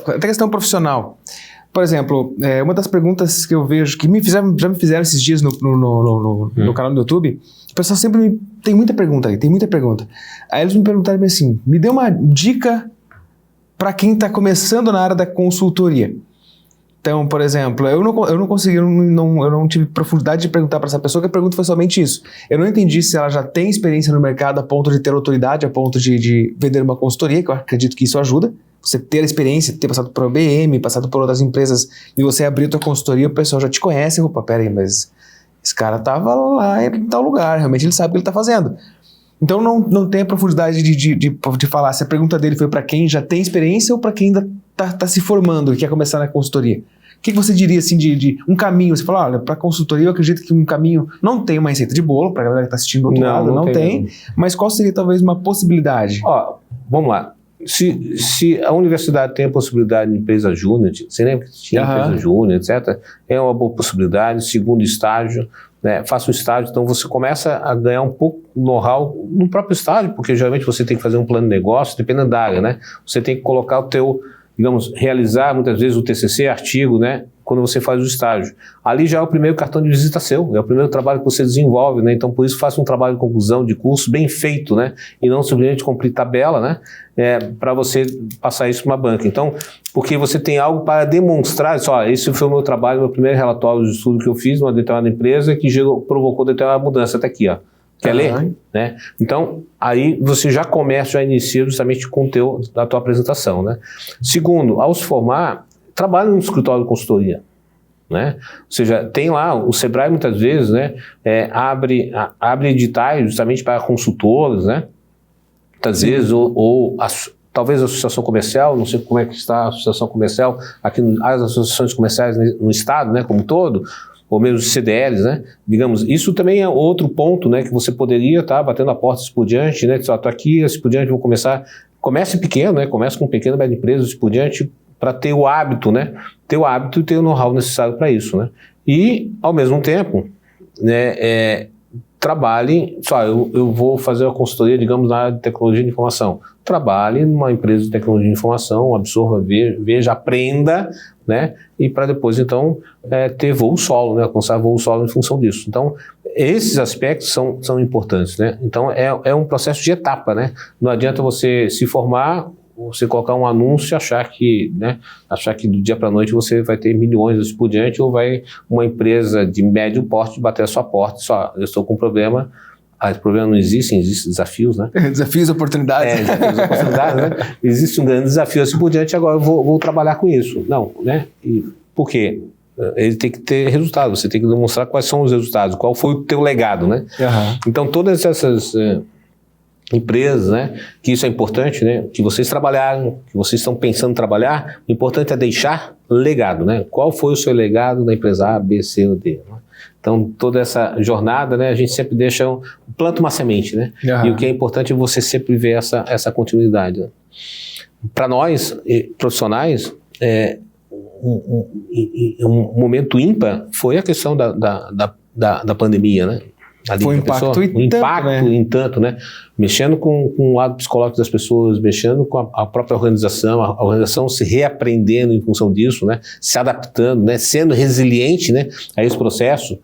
até questão profissional. Por exemplo, uma das perguntas que eu vejo, que já me fizeram esses dias no canal do YouTube, o pessoal sempre tem muita pergunta. Aí eles me perguntaram assim, me dê uma dica para quem está começando na área da consultoria. Então, por exemplo, eu não tive profundidade de perguntar para essa pessoa, que a pergunta foi somente isso. Eu não entendi se ela já tem experiência no mercado a ponto de ter autoridade, a ponto de vender uma consultoria, que eu acredito que isso ajuda. Você ter a experiência, ter passado por OBM, passado por outras empresas, e você abrir a tua consultoria, o pessoal já te conhece. Opa, peraí, mas esse cara estava lá em tal lugar, realmente ele sabe o que ele está fazendo. Então não tem a profundidade de falar se a pergunta dele foi para quem já tem experiência ou para quem ainda está se formando e quer começar na consultoria. O que você diria assim de um caminho? Você fala, olha, para consultoria eu acredito que um caminho não tem uma receita de bolo, para a galera que está assistindo do outro lado, não tem. Mas qual seria talvez uma possibilidade? Vamos lá. Se a universidade tem a possibilidade de empresa júnior, você lembra que tinha empresa júnior, etc., é uma boa possibilidade. Segundo estágio, né, faça um estágio. Então você começa a ganhar um pouco de know-how no próprio estágio, porque geralmente você tem que fazer um plano de negócio, dependendo da área, né? Você tem que colocar o teu, digamos, realizar muitas vezes o TCC, artigo, né? Quando você faz o estágio. Ali já é o primeiro cartão de visita seu, é o primeiro trabalho que você desenvolve, né? Então, por isso, faça um trabalho de conclusão de curso bem feito, né? E não simplesmente cumprir tabela, né? Para você passar isso para uma banca. Então, porque você tem algo para demonstrar, só, esse foi o meu trabalho, meu primeiro relatório de estudo que eu fiz numa determinada empresa que provocou determinada mudança. Até aqui, ó. Quer ler? Né? Então, aí você já começa, já inicia justamente com o teu, da tua apresentação, né? Segundo, ao se formar, trabalha num escritório de consultoria, né? Ou seja, tem lá, o Sebrae muitas vezes, né, abre editais justamente para consultores, né? Muitas vezes, talvez a associação comercial, não sei como é que está a associação comercial, aqui as associações comerciais no estado, né, como um todo, ou mesmo os CDLs, né? Digamos, isso também é outro ponto, né, que você poderia estar batendo a porta assim por diante, né? Estou aqui, assim por diante, vou começar. Comece pequeno, né? Comece com pequena média empresa, assim por diante, para ter o hábito, né? Ter o hábito e ter o know-how necessário para isso, né? E, ao mesmo tempo, né, trabalhe, eu vou fazer uma consultoria, digamos, na área de tecnologia de informação. Trabalhe numa empresa de tecnologia de informação, absorva, veja, aprenda, né? E para depois, então, ter voo solo, né? Alcançar voo solo em função disso. Então, esses aspectos são importantes, né? Então, é um processo de etapa, né? Não adianta você se formar, você colocar um anúncio e achar que do dia para a noite você vai ter milhões assim por diante, ou vai uma empresa de médio porte bater a sua porta, eu estou com um problema. Esse problema não existe, existem desafios, né? Desafios e oportunidades. Desafios e oportunidades, né? Existe um grande desafio assim por diante, agora eu vou trabalhar com isso. Não, né? Por quê? Ele tem que ter resultado, você tem que demonstrar quais são os resultados, qual foi o teu legado, né? Uhum. Então, todas essas empresas, né, que isso é importante, né, que vocês trabalharam, que vocês estão pensando em trabalhar, o importante é deixar legado, né? Qual foi o seu legado na empresa A, B, C ou D? Né? Então, toda essa jornada, né, a gente sempre planta uma semente, né? Uhum. E o que é importante é você sempre ver essa continuidade. Né? Para nós, profissionais, um momento ímpar foi a questão da pandemia, né? Ali foi um impacto em tanto, né? Mexendo com o lado psicológico das pessoas, mexendo com a própria organização, a organização se reaprendendo em função disso, né? Se adaptando, né? Sendo resiliente, né, a esse processo.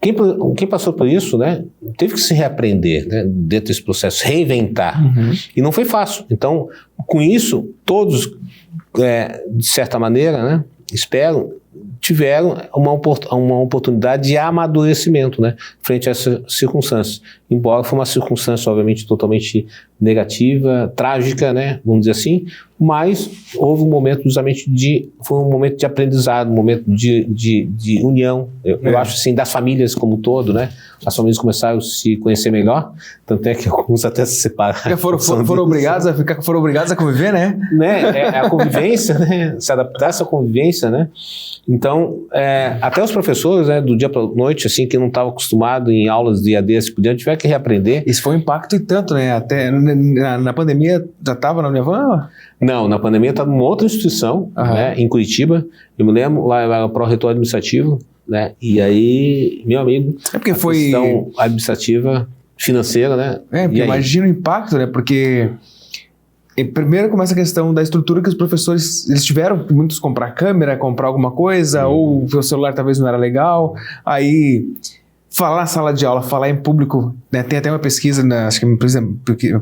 Quem passou por isso, né, teve que se reaprender, né, dentro desse processo, reinventar. Uhum. E não foi fácil. Então, com isso, todos, de certa maneira, né, espero, tiveram uma oportunidade de amadurecimento, né, frente a essas circunstâncias. Embora foi uma circunstância, obviamente, totalmente negativa, trágica, né, vamos dizer assim, mas houve um momento justamente foi um momento de aprendizado, um momento de união, eu acho assim, das famílias como um todo, né, as famílias começaram a se conhecer melhor, tanto é que alguns até se separaram. Foram obrigados a conviver, né? A convivência, né, se adaptar a essa convivência, né, então, até os professores, né, do dia para a noite, assim, que não estavam acostumados em aulas de EAD, assim, tiveram que reaprender. Isso foi um impacto e tanto, né, até na pandemia já estava na Uniavan? Não, na pandemia estava numa outra instituição, né, em Curitiba, eu me lembro, lá era para o reitor administrativo, né, e aí, meu amigo, porque foi questão administrativa, financeira, né. Imagina o impacto, né, porque primeiro começa a questão da estrutura que os professores, eles tiveram muitos comprar câmera, comprar alguma coisa, ou o celular talvez não era legal, aí falar na sala de aula, falar em público, né? Tem até uma pesquisa, acho que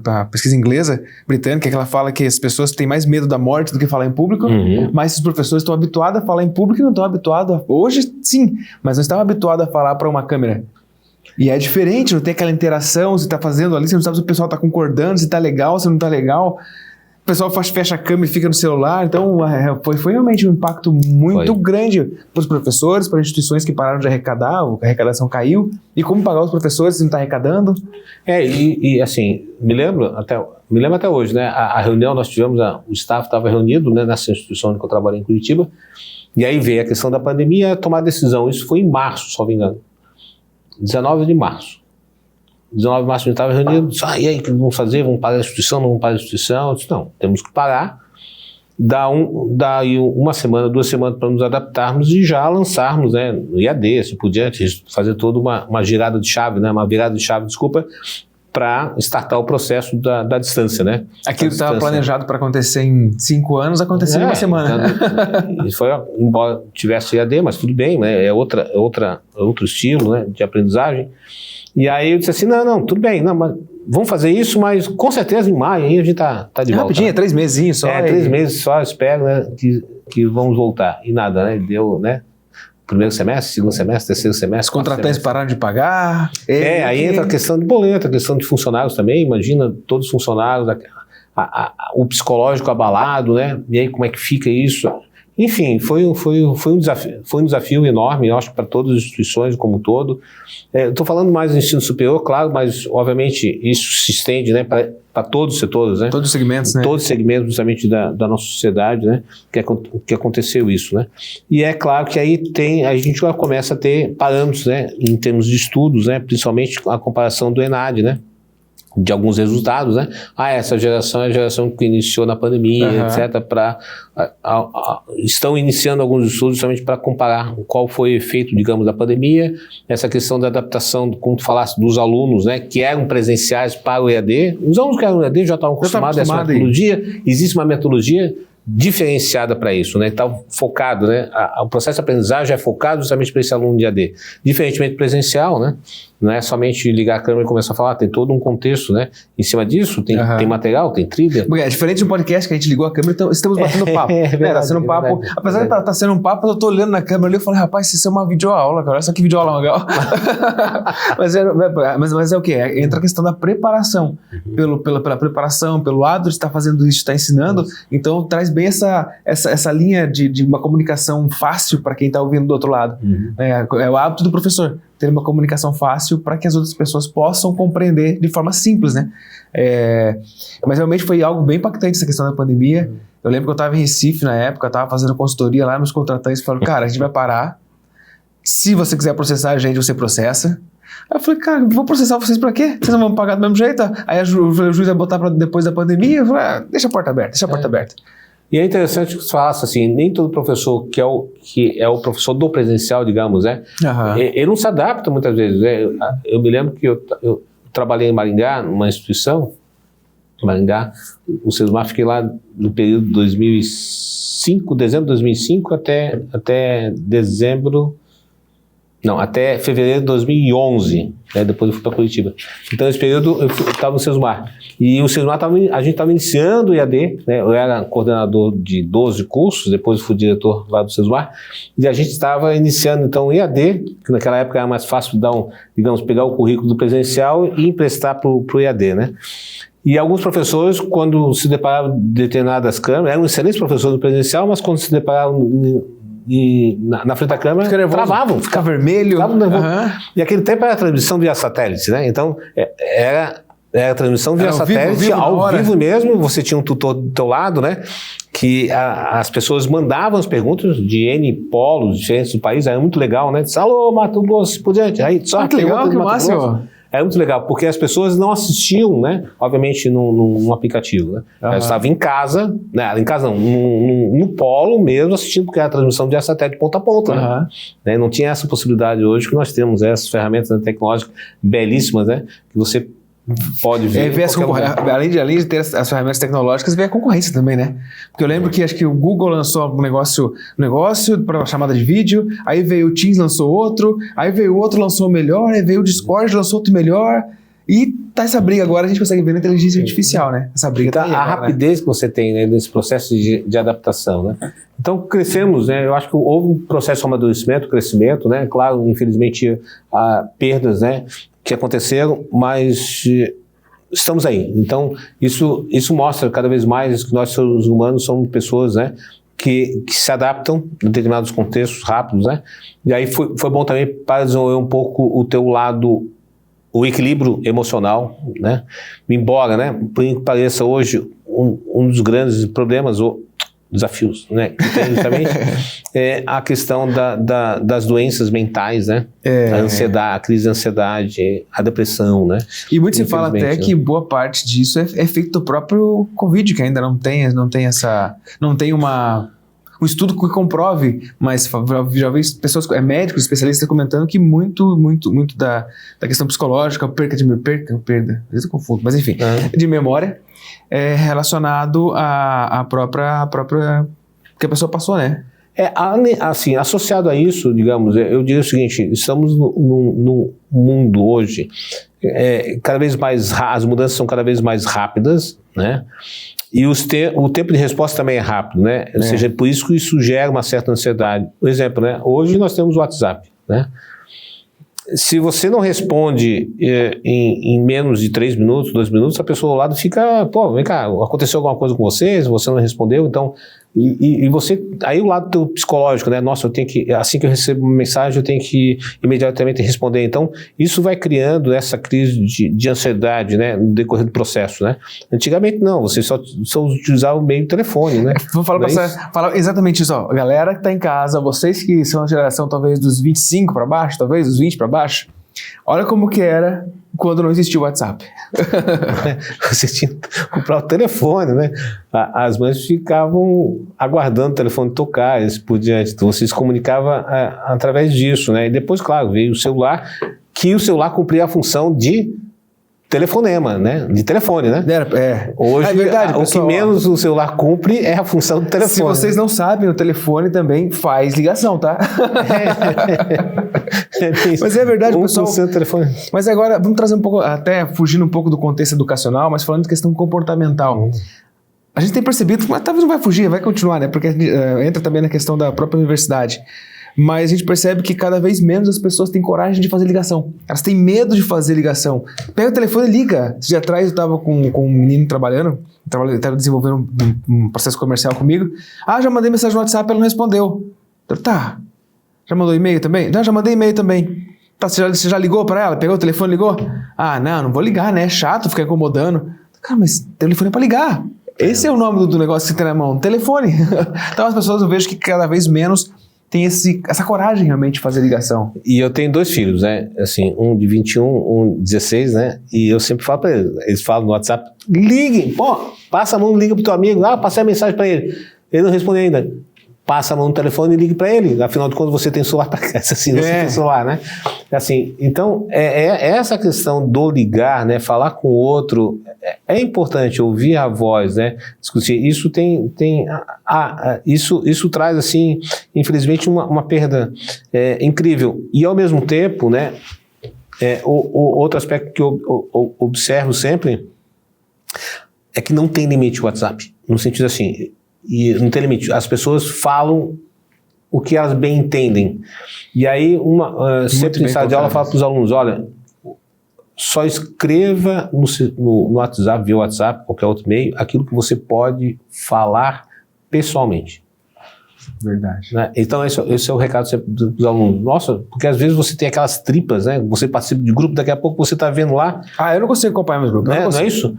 a pesquisa inglesa, britânica, que ela fala que as pessoas têm mais medo da morte do que falar em público, mas os professores estão habituados a falar em público e não estão habituados, hoje sim, mas não estavam habituados a falar para uma câmera. E é diferente, não tem aquela interação, você está fazendo ali, você não sabe se o pessoal está concordando, se está legal, se não está legal. O pessoal fecha a câmera e fica no celular. Então, foi realmente um impacto muito grande para os professores, para instituições que pararam de arrecadar, a arrecadação caiu. E como pagar os professores se não está arrecadando? E assim, me lembro até hoje, né? A reunião nós tivemos, o staff estava reunido, né, nessa instituição que eu trabalhei em Curitiba, e aí veio a questão da pandemia, tomar decisão. Isso foi em março, se não me engano. 19 de março. 19 de março a gente estava reunido, e aí, o que vamos fazer? Vamos parar a instituição? Não vamos parar a instituição? Eu disse, não, temos que parar dá aí uma semana, 2 semanas para nos adaptarmos e já lançarmos, né, no IAD, assim por diante, fazer toda uma girada de chave, né, uma virada de chave, desculpa, para startar o processo da distância, né? Aquilo que estava planejado para acontecer em 5 anos, aconteceu em uma semana. Então, foi, embora tivesse IAD, mas tudo bem, né? É outro estilo, né, de aprendizagem. E aí eu disse assim, não, tudo bem, não, mas vamos fazer isso, mas com certeza em maio aí a gente tá de volta. Rapidinho, 3 meses só. 3 meses só, espero, né, que vamos voltar. E nada, né? Deu, né? Primeiro semestre, segundo semestre, terceiro semestre. Os contratantes pararam de pagar. Aí entra a questão de boleto, a questão de funcionários também. Imagina todos os funcionários, o psicológico abalado, né? E aí como é que fica isso? Enfim, foi um desafio enorme, eu acho, para todas as instituições como um todo. Estou falando mais do ensino superior, claro, mas obviamente isso se estende, né, para todos os setores, né? Todos os segmentos, né? Todos os segmentos, justamente, da nossa sociedade, né? Que aconteceu isso, né? E é claro que aí a gente já começa a ter parâmetros, né, em termos de estudos, né? Principalmente a comparação do ENAD, né? De alguns resultados, né? Essa geração é a geração que iniciou na pandemia, etc. Estão iniciando alguns estudos justamente para comparar qual foi o efeito, digamos, da pandemia, essa questão da adaptação, como tu falaste, dos alunos, né? Que eram presenciais para o EAD. Os alunos que eram EAD já estavam acostumados a essa metodologia. Existe uma metodologia diferenciada para isso, né? Está focado, né? O processo de aprendizagem é focado justamente para esse aluno de AD, diferentemente presencial, né? Não é somente ligar a câmera e começar a falar, tem todo um contexto, né? Em cima disso, tem material, tem trilha. É diferente do podcast que a gente ligou a câmera, então estamos batendo papo. Tá sendo um papo. Apesar de tá sendo um papo, eu tô olhando na câmera ali e falei, rapaz, isso é uma videoaula, cara. Olha só que videoaula legal. mas é o quê? Entra a questão da preparação. Pela preparação, pelo hábito de estar fazendo isso, de estar ensinando. Então traz bem essa linha de uma comunicação fácil para quem está ouvindo do outro lado. É o hábito do professor, ter uma comunicação fácil para que as outras pessoas possam compreender de forma simples, né? Mas realmente foi algo bem impactante essa questão da pandemia. Eu lembro que eu estava em Recife na época, eu estava fazendo consultoria lá, meus contratantes falaram, cara, a gente vai parar, se você quiser processar a gente, você processa. Aí eu falei, cara, vou processar vocês pra quê? Vocês não vão pagar do mesmo jeito? Aí o juiz vai botar pra depois da pandemia. Eu falei, deixa a porta aberta, aberta. E é interessante que você falasse assim, nem todo professor que é o professor do presencial, digamos, né? Ele não se adapta muitas vezes. Né? Eu me lembro que eu trabalhei em Maringá, numa instituição, Maringá, o Sesmar, fiquei lá no período de 2005, dezembro de 2005 até fevereiro de 2011, né? Depois eu fui para Curitiba. Então, nesse período, eu estava no Sesmar. E o Sesmar, a gente estava iniciando o IAD, né? Eu era coordenador de 12 cursos, depois eu fui diretor lá do Sesmar, e a gente estava iniciando, então, o IAD, que naquela época era mais fácil pegar o currículo do presencial e emprestar para o IAD, né? E alguns professores, quando se deparavam com determinadas câmeras, eram excelentes professores do presencial, mas quando se deparavam na frente da câmera, travavam. Ficava vermelho. E aquele tempo era transmissão via satélite, né? Então, era transmissão via satélite, ao vivo mesmo. Você tinha um tutor do teu lado, né? Que as pessoas mandavam as perguntas de N polos diferentes do país. Era muito legal, né? Alô, Mato Grosso, por diante. Aí, só que legal, que máximo. É muito legal, porque as pessoas não assistiam, né? Obviamente, num aplicativo, né? Elas estavam em casa, né? Em casa não, no polo mesmo, assistindo, porque era a transmissão de satélite de ponta a ponta, né? Não tinha essa possibilidade hoje que nós temos, essas ferramentas tecnológicas belíssimas, né? Que você pode ver. Além de ter as ferramentas tecnológicas, vem a concorrência também, né? Porque eu lembro que acho que o Google lançou um negócio para chamada de vídeo, aí veio o Teams, lançou outro, aí veio o outro, lançou o melhor, aí veio o Discord, lançou outro melhor. E tá essa briga agora, a gente consegue ver na inteligência artificial, né? Essa briga tá aí agora, rapidez, né? Que você tem, né, nesse processo de adaptação, né? Então crescemos, né? Eu acho que houve um processo de amadurecimento, crescimento, né? Claro, infelizmente, perdas, né? Que aconteceram, mas estamos aí. Então, isso mostra cada vez mais que nós, seres humanos, somos pessoas, né, que se adaptam em determinados contextos rápidos, né? E aí foi bom também para desenvolver um pouco o teu lado, o equilíbrio emocional, né? Embora, né, por que pareça hoje, um dos grandes problemas, desafios, né? Que tem justamente a questão das doenças mentais, né? A ansiedade, a crise de ansiedade, a depressão, né? E muito se fala até que boa parte disso é feito do próprio Covid, que ainda não tem um estudo que comprove, mas já vi pessoas, médicos, especialistas comentando que muito da questão psicológica, perda, às vezes eu confundo, mas enfim, de memória, é relacionado à própria que a pessoa passou, né? Assim, associado a isso, digamos, eu diria o seguinte, estamos num mundo hoje, cada vez mais, as mudanças são cada vez mais rápidas, né? E o tempo de resposta também é rápido, né? Ou seja, por isso que isso gera uma certa ansiedade. Por exemplo, né? Hoje nós temos o WhatsApp, né? Se você não responde em menos de 3 minutos, 2 minutos, a pessoa ao lado fica, pô, vem cá, aconteceu alguma coisa com você não respondeu, então, e você, aí o lado teu psicológico, né, nossa, eu tenho que, assim que eu recebo uma mensagem, eu tenho que imediatamente responder, então, isso vai criando essa crise de ansiedade, né, no decorrer do processo, né. Antigamente não, você só utilizava o meio telefone, né. Vou falar exatamente isso, ó, galera que tá em casa, vocês que são a geração talvez dos 25 para baixo, talvez dos 20 para baixo, olha como que era quando não existia o WhatsApp. Você tinha que comprar o telefone, né? As mães ficavam aguardando o telefone tocar, e assim por diante. Então, você se comunicava através disso, né? E depois, claro, veio o celular, que o celular cumpria a função de telefonema, né? De telefone, né? Hoje, verdade, o que menos o celular cumpre é a função do telefone. Se vocês não sabem, o telefone também faz ligação, tá? Mas é verdade, pessoal. Telefone. Mas agora, vamos trazer um pouco, até fugindo um pouco do contexto educacional, mas falando de questão comportamental. A gente tem percebido, mas talvez não vai fugir, vai continuar, né? Porque entra também na questão da própria universidade. Mas a gente percebe que cada vez menos as pessoas têm coragem de fazer ligação. Elas têm medo de fazer ligação. Pega o telefone e liga. Esse dia atrás eu estava com um menino trabalhando, estava desenvolvendo um processo comercial comigo. Já mandei mensagem no WhatsApp, ela não respondeu. Tá. Já mandou e-mail também? Não, já mandei e-mail também. Tá, você já ligou para ela? Pegou o telefone e ligou? Não vou ligar, né? É chato ficar incomodando. Cara, mas telefone é para ligar. Esse é o nome do negócio que você tem na mão, telefone. Então as pessoas, eu vejo que cada vez menos tem essa coragem realmente de fazer ligação. E eu tenho 2 filhos, né? Assim, um de 21, um de 16, né? E eu sempre falo para eles falam no WhatsApp, liguem, passa a mão, liga pro teu amigo, passei a mensagem para ele. Ele não respondeu ainda. Passa a mão no telefone e ligue para ele. Afinal de contas, você tem celular para casa, assim, você tem celular, né? Assim, então, essa questão do ligar, né? Falar com o outro, é importante ouvir a voz, né? Discutir. Isso isso traz, assim, infelizmente, uma perda incrível. E, ao mesmo tempo, né? Outro aspecto que eu observo sempre é que não tem limite o WhatsApp. No sentido assim, e não tem limite. As pessoas falam o que elas bem entendem. E aí, sempre em sala de aula, eu falo para os alunos, olha, só escreva no WhatsApp, via WhatsApp, qualquer outro meio, aquilo que você pode falar pessoalmente. Verdade. Né? Então, esse é o recado dos alunos. Nossa, porque às vezes você tem aquelas tripas, né? Você participa de grupo, daqui a pouco você está vendo lá. Eu não consigo acompanhar meus grupos. Né? Não é isso?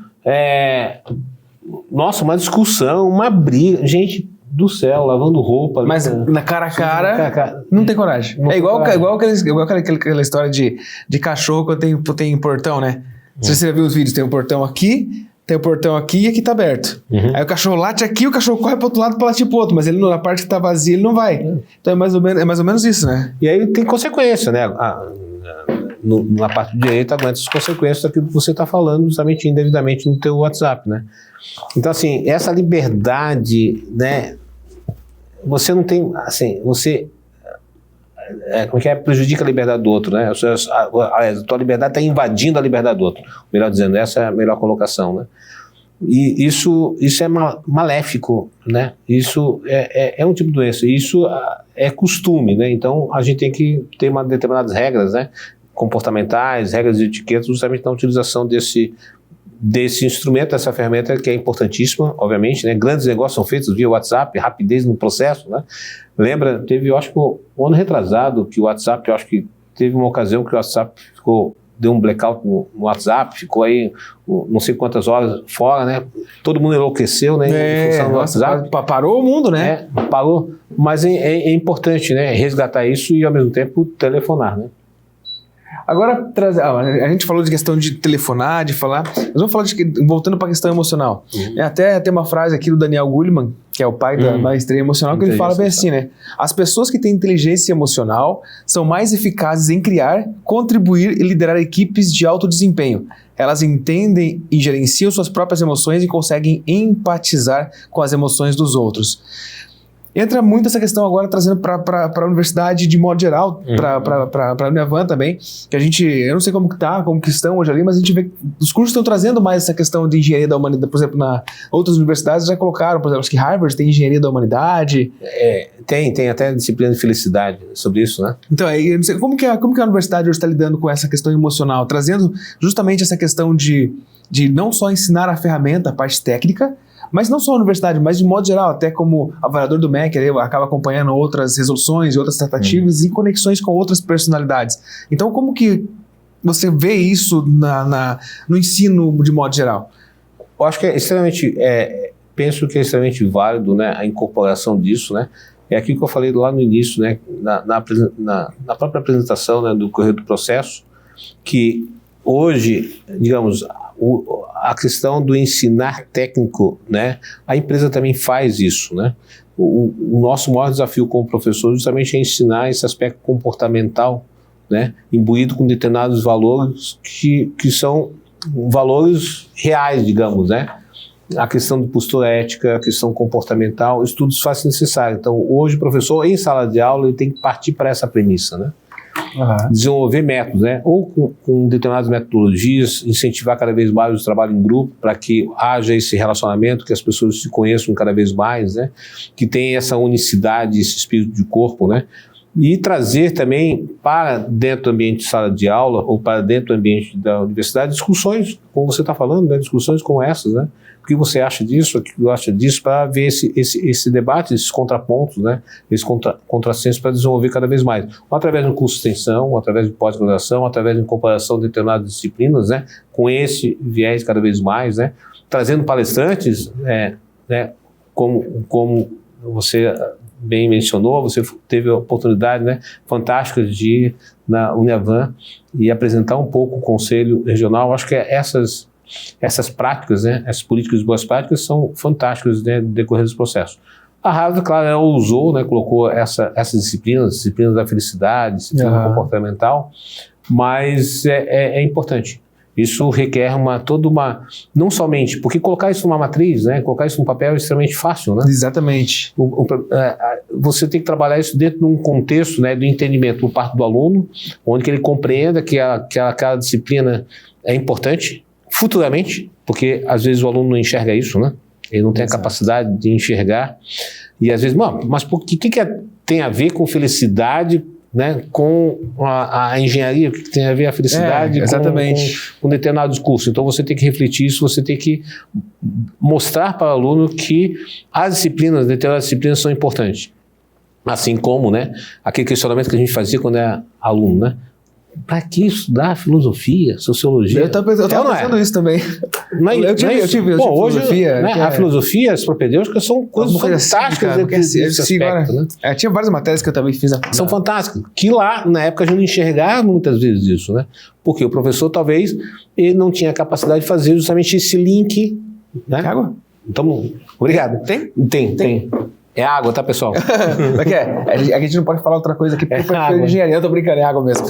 Nossa, uma discussão, uma briga. Gente do céu, lavando roupa. Mas na cara a cara, não tem coragem. É igual aquela história de cachorro que tem portão, né? Se você já viu os vídeos, tem um portão aqui, tem um portão aqui e aqui tá aberto. Aí o cachorro late aqui, o cachorro corre pro outro lado pra latir pro outro, mas ele na parte que tá vazia ele não vai. Então é mais ou menos isso, né? E aí tem consequência, né? Na parte direita aguenta as consequências daquilo que você está falando, justamente indevidamente no teu WhatsApp, né? Então, assim, essa liberdade, né? Você não tem, assim, você como é que prejudica a liberdade do outro, né? A tua liberdade está invadindo a liberdade do outro. Melhor dizendo, essa é a melhor colocação, né? E isso é maléfico, né? Isso é um tipo de doença. Isso é costume, né? Então, a gente tem que ter determinadas regras, né? Comportamentais, regras de etiqueta, justamente na utilização desse instrumento, dessa ferramenta que é importantíssima, obviamente, né? Grandes negócios são feitos via WhatsApp, rapidez no processo, né? Lembra, teve, eu acho que o ano retrasado, que o WhatsApp, eu acho que teve uma ocasião que o WhatsApp ficou deu um blackout no WhatsApp, ficou aí não sei quantas horas fora, né? Todo mundo enlouqueceu, né? Em função do WhatsApp. Parou o mundo, né? Parou. Mas é importante, né? Resgatar isso e, ao mesmo tempo, telefonar, né? Agora, a gente falou de questão de telefonar, de falar, mas vamos falar voltando para a questão emocional. Até tem uma frase aqui do Daniel Goleman, que é o pai da maestria emocional, que ele fala bem assim, né? As pessoas que têm inteligência emocional são mais eficazes em criar, contribuir e liderar equipes de alto desempenho. Elas entendem e gerenciam suas próprias emoções e conseguem empatizar com as emoções dos outros. Entra muito essa questão agora, trazendo para a universidade de modo geral, para a Uniavan também, que eu não sei como que estão hoje ali, mas a gente vê que os cursos estão trazendo mais essa questão de engenharia da humanidade. Por exemplo, outras universidades já colocaram, por exemplo, acho que Harvard tem engenharia da humanidade. Tem até disciplina de felicidade sobre isso, né? Então, eu não sei, como que a universidade hoje está lidando com essa questão emocional, trazendo justamente essa questão de não só ensinar a ferramenta, a parte técnica, mas não só a universidade, mas de modo geral, até como avaliador do MEC, ele acaba acompanhando outras resoluções e outras tratativas e conexões com outras personalidades. Então, como que você vê isso no ensino de modo geral? Eu acho que penso que é extremamente válido, né, a incorporação disso, né? É aquilo que eu falei lá no início, né, na própria apresentação, né, do correio do processo, que hoje, digamos, a questão do ensinar técnico, né? A empresa também faz isso, né? O nosso maior desafio como professor justamente é ensinar esse aspecto comportamental, né? Imbuído com determinados valores que são valores reais, digamos, né? A questão de postura ética, a questão comportamental, estudos fazem necessário. Então, hoje o professor em sala de aula ele tem que partir para essa premissa, né? Desenvolver métodos, né? Ou com determinadas metodologias, incentivar cada vez mais o trabalho em grupo para que haja esse relacionamento, que as pessoas se conheçam cada vez mais, né? Que tenha essa unicidade, esse espírito de corpo, né? E trazer também para dentro do ambiente de sala de aula ou para dentro do ambiente da universidade discussões, como você está falando, né? Discussões como essas, né? O que você acha disso, o que você acha disso, para ver esse debate, esses contrapontos, né? Esses contrassensos para desenvolver cada vez mais. Ou através de um curso de extensão, ou através de pós-graduação, através de incorporação de determinadas disciplinas, né? Com esse viés cada vez mais, né? Trazendo palestrantes, né? Como você bem mencionou, você teve a oportunidade, né, fantástica de ir na Uniavan e apresentar um pouco o Conselho Regional. Acho que essas práticas, né, essas políticas de boas práticas são fantásticas, né, no decorrer dos processos. A Harvard, claro, ela usou, né, colocou essas disciplinas da felicidade, disciplina comportamental, mas é importante. Isso requer não somente, porque colocar isso numa matriz, né, colocar isso num papel é extremamente fácil, né? Exatamente. Você tem que trabalhar isso dentro de um contexto, né, do entendimento por parte do aluno, onde que ele compreenda que aquela disciplina é importante futuramente, porque às vezes o aluno não enxerga isso, né? Ele não tem a capacidade de enxergar, e às vezes, mas o que tem a ver com felicidade, né, com a engenharia, o que tem a ver a felicidade com determinado discurso? Então você tem que refletir isso, você tem que mostrar para o aluno que determinadas disciplinas são importantes. Assim como, né, aquele questionamento que a gente fazia quando era aluno, né? Para que estudar filosofia, sociologia? Eu estava pensando isso também. Eu tive filosofia. Né, a filosofia, as propedêuticas são coisas fantásticas desse aspecto. Né? Tinha várias matérias que eu também fiz. São fantásticas. Que lá, na época, a gente não enxergava muitas vezes isso, né? Porque o professor, talvez, ele não tinha a capacidade de fazer justamente esse link. Né? Água? Então, obrigado. Tem. É água, tá, pessoal? A gente não pode falar outra coisa aqui porque foi de engenharia, eu tô brincando, é água mesmo.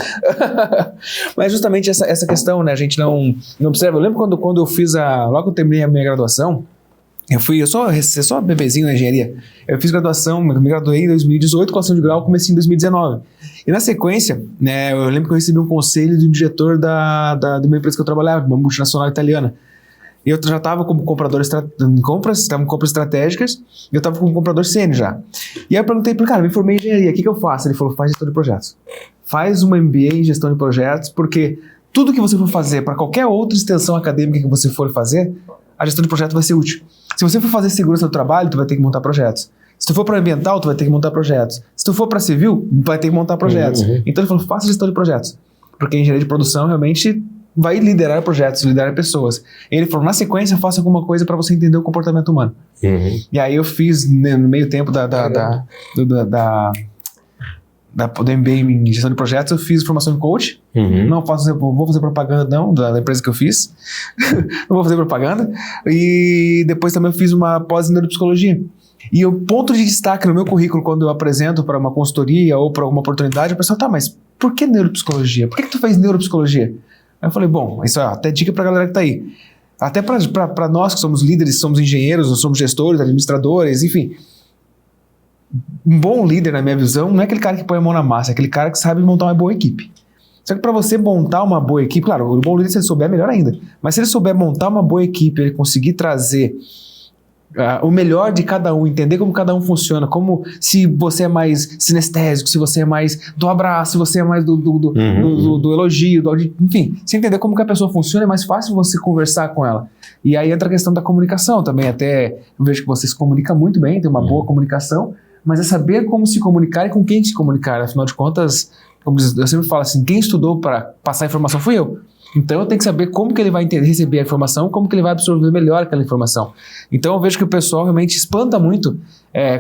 Mas justamente essa questão, né, a gente não observa. Eu lembro quando eu fiz logo que eu terminei a minha graduação, eu só bebezinho na engenharia. Eu fiz graduação, me graduei em 2018, com ação de grau, comecei em 2019. E na sequência, né, eu lembro que eu recebi um conselho do diretor de uma empresa que eu trabalhava, uma multinacional italiana. E eu já estava como comprador em compras estratégicas, e eu estava como comprador sênior já. E aí eu perguntei para ele, cara, me formei em engenharia, o que eu faço? Ele falou, faz gestão de projetos. Faz uma MBA em gestão de projetos, porque tudo que você for fazer, para qualquer outra extensão acadêmica que você for fazer, a gestão de projetos vai ser útil. Se você for fazer segurança do trabalho, tu vai ter que montar projetos. Se tu for para ambiental, tu vai ter que montar projetos. Se tu for para civil, vai ter que montar projetos. Então ele falou, faça gestão de projetos. porque engenharia de produção realmente vai liderar projetos, liderar pessoas. Ele falou, na sequência, faça alguma coisa para você entender o comportamento humano. E aí eu fiz, né, no meio tempo do MBA em gestão de projetos, eu fiz formação em coach. Não vou fazer propaganda não, da empresa que eu fiz. Não vou fazer propaganda. E depois também eu fiz uma pós em neuropsicologia. E o ponto de destaque no meu currículo, quando eu apresento para uma consultoria ou para alguma oportunidade, o pessoal, tá, mas por que neuropsicologia? Por que tu fez neuropsicologia? Aí eu falei, bom, isso é até dica pra galera que tá aí. Até pra nós que somos líderes, somos engenheiros, somos gestores, administradores, enfim. Um bom líder, na minha visão, não é aquele cara que põe a mão na massa, é aquele cara que sabe montar uma boa equipe. Só que para você montar uma boa equipe, claro, o bom líder, se ele souber, melhor ainda. Mas se ele souber montar uma boa equipe, ele conseguir trazer o melhor de cada um, entender como cada um funciona, como se você é mais sinestésico, se você é mais do abraço, se você é mais do elogio, enfim, se entender como que a pessoa funciona, é mais fácil você conversar com ela. E aí entra a questão da comunicação também, até eu vejo que você se comunica muito bem, tem uma boa comunicação, mas é saber como se comunicar e com quem se comunicar. Afinal de contas, como eu sempre falo assim, quem estudou para passar a informação fui eu. Então eu tenho que saber como que ele vai receber a informação, como que ele vai absorver melhor aquela informação. Então eu vejo que o pessoal realmente espanta muito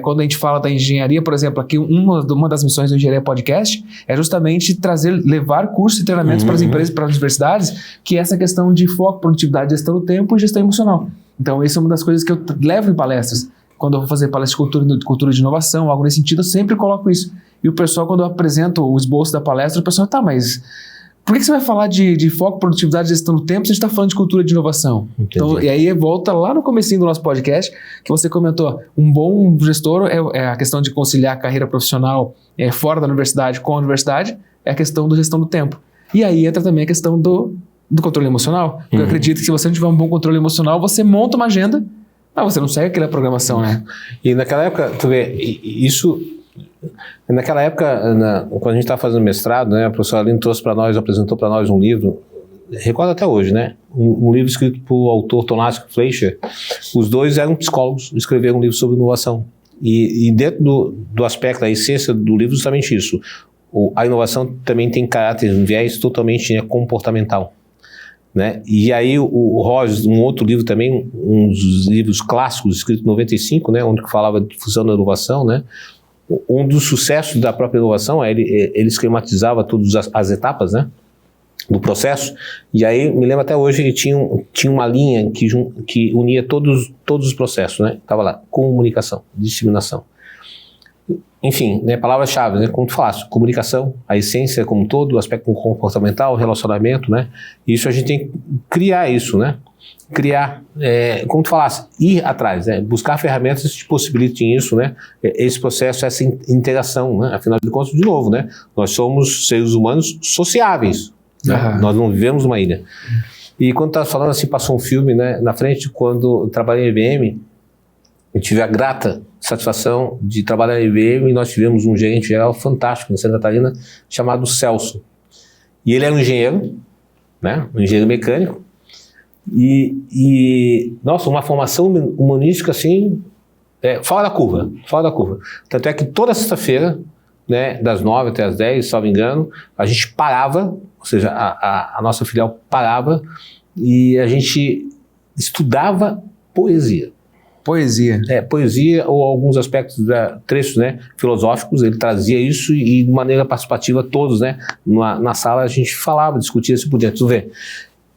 quando a gente fala da engenharia, por exemplo, aqui uma das missões do Engenharia Podcast é justamente levar cursos e treinamentos para as empresas, para as universidades, que é essa questão de foco, produtividade, gestão do tempo e gestão emocional. Então essa é uma das coisas que eu levo em palestras. Quando eu vou fazer palestra de cultura de inovação, algo nesse sentido, eu sempre coloco isso. E o pessoal, quando eu apresento o esboço da palestra, o pessoal, tá, mas por que você vai falar de foco, produtividade, gestão do tempo se a gente está falando de cultura de inovação? Então, e aí volta lá no comecinho do nosso podcast, que você comentou, um bom gestor é a questão de conciliar a carreira profissional fora da universidade com a universidade, é a questão da gestão do tempo. E aí entra também a questão do controle emocional. Eu acredito que se você não tiver um bom controle emocional, você monta uma agenda, mas você não segue aquela programação, né? E naquela época, tu vê, isso... Naquela época, quando a gente estava fazendo mestrado, né, a professora Aline trouxe para nós, apresentou para nós um livro, recordo até hoje, né, um livro escrito por autor Tomás Fleischer. Os dois eram psicólogos, escreveram um livro sobre inovação. E dentro do aspecto, da essência do livro, justamente isso. A inovação também tem caráter, um viés totalmente comportamental. Né? E aí o Rogers, um outro livro também, um dos livros clássicos, escrito em 95, né, onde falava de difusão da inovação, né? Um dos sucessos da própria inovação é ele esquematizava todas as etapas, né, do processo, e aí me lembro até hoje que tinha uma linha que unia todos os processos, né, estava lá, comunicação, disseminação. Enfim, né, palavras-chave, né, como tu falaste, comunicação, a essência como um todo, o aspecto comportamental, relacionamento, né, isso a gente tem que criar isso, né, como tu falasse, ir atrás, né? Buscar ferramentas que te possibilitem isso, né? Esse processo, essa interação, né? Afinal de contas, de novo, né? Nós somos seres humanos sociáveis, né? Nós não vivemos numa ilha. E quando estava falando assim, passou um filme, né, na frente, quando eu trabalhei em IBM, eu tive a grata satisfação de trabalhar em IBM e nós tivemos um gerente geral fantástico na Santa Catarina, chamado Celso. E ele era um engenheiro, né? Um engenheiro mecânico, nossa, uma formação humanística assim, fora da curva. Tanto é que toda sexta-feira, né, das 9 até as 10, salvo engano, a gente parava, ou seja, a nossa filial parava e a gente estudava poesia. Poesia. Poesia ou alguns aspectos, trechos, né, filosóficos, ele trazia isso e de maneira participativa todos, né, na sala a gente falava, discutia isso por dentro, tu vê.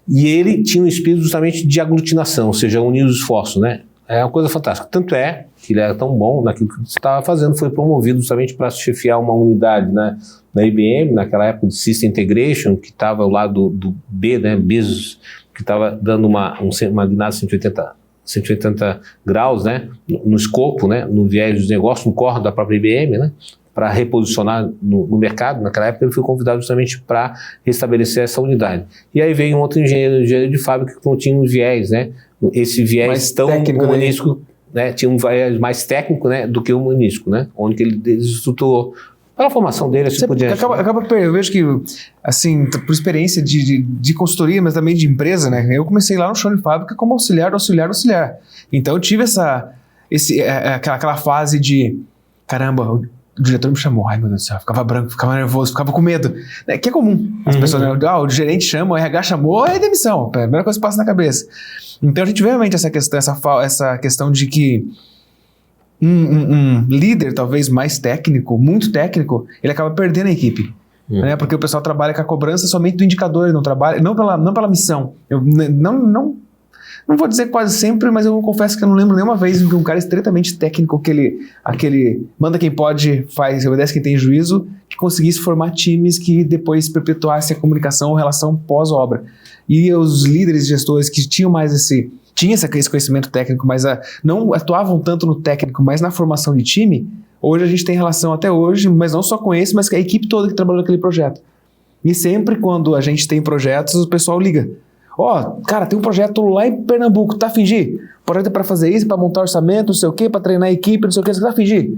E ele tinha um espírito justamente de aglutinação, ou seja, unir os esforços, né? É uma coisa fantástica. Tanto é que ele era tão bom naquilo que você estava fazendo, foi promovido justamente para chefiar uma unidade, né, na IBM, naquela época de System Integration, que estava ao lado do B, né, Business, que estava dando uma guinada 180 graus, né, no escopo, né, no viés dos negócios, no core da própria IBM, né, para reposicionar no mercado. Naquela época ele foi convidado justamente para restabelecer essa unidade. E aí veio um outro engenheiro de fábrica que não tinha um viés, né? Esse viés mais tão humanístico, né? Tinha um viés mais técnico, né, do que humanístico, né? Onde que ele estruturou para a formação dele, assim por diante. Eu vejo que, assim, por experiência de consultoria, mas também de empresa, né? Eu comecei lá no chão de fábrica como auxiliar. Então eu tive aquela fase de, caramba, O diretor me chamou, ai meu Deus do céu, ficava branco, ficava nervoso, ficava com medo. Que é comum. As pessoas, o gerente chama, o RH chamou, é demissão. A primeira coisa que passa na cabeça. Então a gente vê realmente essa questão de que um líder talvez mais técnico, muito técnico, ele acaba perdendo a equipe. Né? Porque o pessoal trabalha com a cobrança somente do indicador, não trabalha, não pela missão. Eu não vou dizer quase sempre, mas eu confesso que eu não lembro nenhuma vez em que um cara estritamente técnico, aquele manda quem pode, faz, obedece quem tem juízo, que conseguisse formar times que depois perpetuasse a comunicação ou relação pós-obra. E os líderes e gestores que tinham mais esse conhecimento técnico, mas não atuavam tanto no técnico, mas na formação de time, hoje a gente tem relação até hoje, mas não só com esse, mas com a equipe toda que trabalhou naquele projeto. E sempre quando a gente tem projetos, o pessoal liga. Cara, tem um projeto lá em Pernambuco, tá a fingir? O projeto é pra fazer isso, pra montar orçamento, não sei o quê, pra treinar a equipe, não sei o quê, você tá a fingir?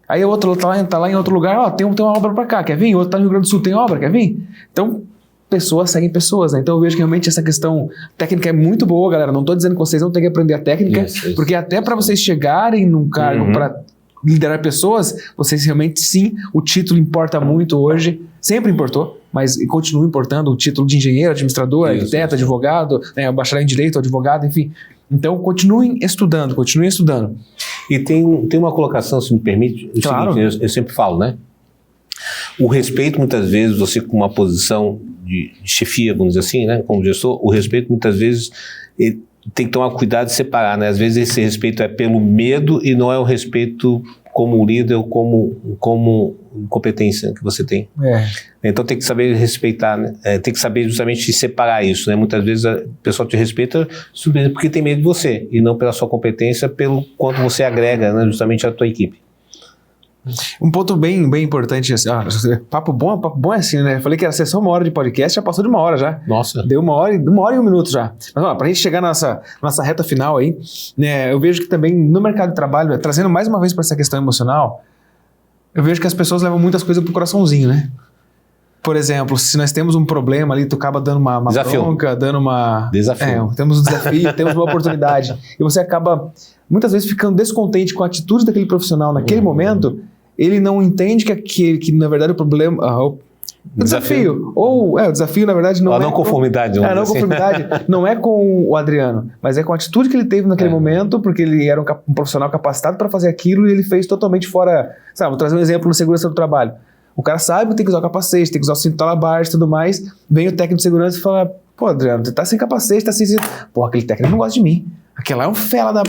Aí o outro tá lá em outro lugar, tem uma obra pra cá, quer vir? O outro tá no Rio Grande do Sul, tem obra, quer vir? Então, pessoas seguem pessoas, né? Então eu vejo que realmente essa questão técnica é muito boa, galera. Não tô dizendo que vocês não têm que aprender a técnica, porque até pra vocês chegarem num cargo pra liderar pessoas, vocês realmente sim, o título importa muito hoje, sempre importou, mas continua importando o título de engenheiro, administrador, arquiteto, advogado, né, bacharel em direito, advogado, enfim. Então continuem estudando. E tem uma colocação, se me permite, claro. Seguinte, eu sempre falo, né? O respeito, muitas vezes, você com uma posição de chefia, vamos dizer assim, né, como gestor, o respeito muitas vezes tem que tomar cuidado de separar, né? Às vezes esse respeito é pelo medo e não é o respeito como líder ou como competência que você tem. Então tem que saber respeitar, né? Tem que saber justamente separar isso, né? Muitas vezes o pessoal te respeita porque tem medo de você e não pela sua competência, pelo quanto você agrega, né, justamente à tua equipe. Um ponto bem importante, assim, papo bom é assim, né? Eu falei que era sessão 1 hora de podcast, já passou de 1 hora já. Nossa. Deu 1 hora e 1 minuto já. Mas pra gente chegar nessa reta final aí, né, eu vejo que também no mercado de trabalho, trazendo mais uma vez para essa questão emocional, eu vejo que as pessoas levam muitas coisas pro coraçãozinho, né? Por exemplo, se nós temos um problema ali, tu acaba dando uma bronca, dando uma... Desafio. Temos um desafio, temos uma oportunidade. E você acaba, muitas vezes, ficando descontente com a atitude daquele profissional naquele momento. Ele não entende que na verdade, o problema... o desafio. O desafio, na verdade, não é... A não conformidade. A não conformidade não é com o Adriano, mas é com a atitude que ele teve naquele momento, porque ele era um profissional capacitado para fazer aquilo e ele fez totalmente fora... Sabe, vou trazer um exemplo na segurança do trabalho. O cara sabe que tem que usar o capacete, tem que usar o cinto talabar e tudo mais. Vem o técnico de segurança e fala: pô, Adriano, você tá sem capacete, tá sem cinto. Pô, aquele técnico não gosta de mim. Aquele lá é um fela da...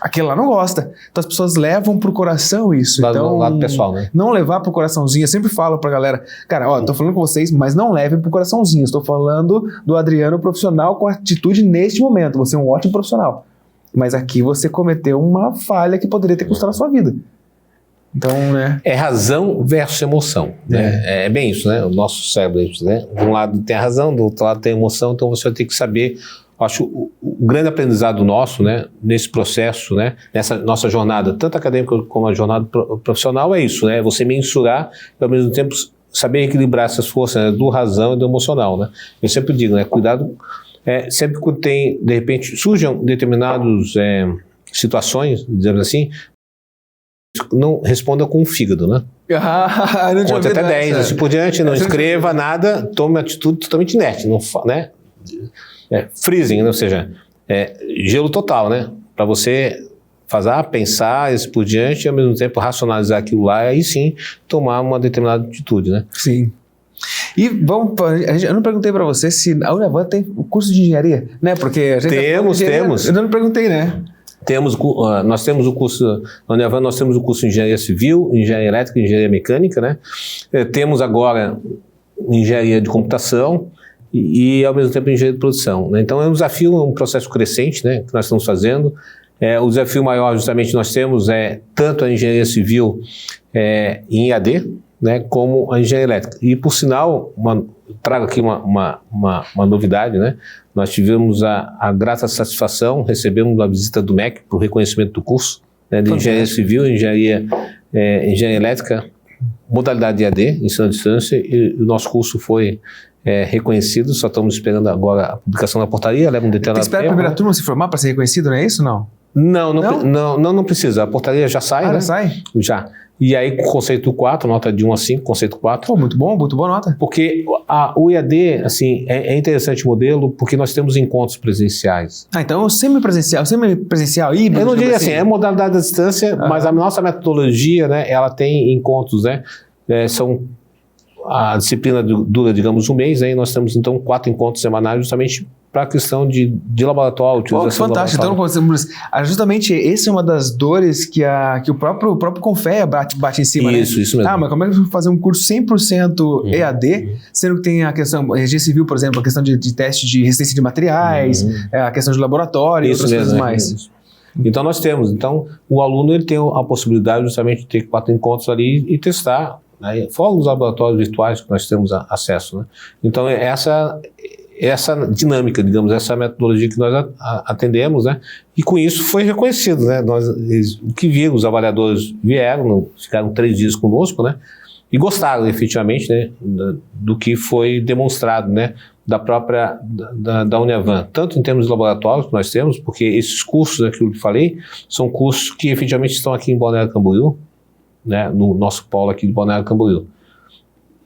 Aquele lá não gosta. Então as pessoas levam pro coração isso. Então, lado pessoal, né? Não levar pro coraçãozinho. Eu sempre falo pra galera, cara, tô falando com vocês, mas não levem pro coraçãozinho. Estou falando do Adriano profissional com atitude neste momento. Você é um ótimo profissional. Mas aqui você cometeu uma falha que poderia ter custado a sua vida. Então, né? É razão versus emoção, né? É bem isso, né? O nosso cérebro, né? De um lado tem a razão, do outro lado tem a emoção, então você vai ter que saber. Acho o grande aprendizado nosso, né, nesse processo, né, nessa nossa jornada, tanto acadêmica como a jornada profissional, é isso, né? Você mensurar e ao mesmo tempo saber equilibrar essas forças, né, do razão e do emocional, né? Eu sempre digo, né, cuidado, sempre que tem, de repente, surjam determinadas situações, dizemos assim, não responda com o fígado, né? Conta até 10, assim por diante, não escreva nada, tome uma atitude totalmente inerte, não, né? Freezing, né? Ou seja, gelo total, né? Para você pensar, assim por diante, e ao mesmo tempo racionalizar aquilo lá, e aí sim tomar uma determinada atitude, né? Sim. E eu não perguntei para você se a Uniavan tem o curso de engenharia, né? Porque a gente temos. Eu não perguntei, né? Nós temos o curso, na Uniavan nós temos o curso de Engenharia Civil, Engenharia Elétrica e Engenharia Mecânica, né? Temos agora Engenharia de Computação e ao mesmo tempo Engenharia de Produção, né? Então é um desafio, um processo crescente, né, que nós estamos fazendo. O desafio maior justamente nós temos tanto a Engenharia Civil em EAD, né, como a Engenharia Elétrica. E por sinal, trago aqui uma novidade, né? Nós tivemos a grata satisfação, recebemos a visita do MEC para o reconhecimento do curso, né, de Engenharia Civil, Engenharia Elétrica, modalidade EAD, ensino à distância, e o nosso curso foi reconhecido, só estamos esperando agora a publicação da portaria, leva um determinado tempo. Tem que esperar a primeira turma se formar para ser reconhecido, não é isso, não? Não precisa. A portaria já sai, né? Já sai? Já. E aí, com o conceito 4, nota de 1 a 5, conceito 4. Pô, muito boa nota. Porque o EAD, assim, é interessante o modelo, porque nós temos encontros presenciais. Então semipresencial, híbrido. Eu não diria assim, é modalidade à distância, mas a nossa metodologia, né, ela tem encontros, né, a disciplina dura, digamos, um mês, aí nós temos, então, 4 encontros semanais, justamente para a questão de laboratório, utilização que fantástico. Então, justamente, essa é uma das dores que o próprio Confea bate em cima, Isso mesmo. Mas como é que eu vou fazer um curso 100% EAD, sendo que tem a questão, energia civil, por exemplo, a questão de teste de resistência de materiais, a questão de laboratório e outras coisas mais. Então, nós temos. Então, o aluno ele tem a possibilidade justamente de ter 4 encontros ali e testar, né, fora os laboratórios virtuais que nós temos acesso, né? Então, essa dinâmica, digamos, essa metodologia que nós atendemos, né? E com isso foi reconhecido, né? O que viram, os avaliadores vieram, ficaram 3 dias conosco, né? E gostaram efetivamente, né? Do que foi demonstrado, né? Da Uniavan, tanto em termos de laboratórios que nós temos, porque esses cursos, aquilo que eu falei, são cursos que efetivamente estão aqui em Balneário Camboriú, né? No nosso polo aqui de Balneário Camboriú.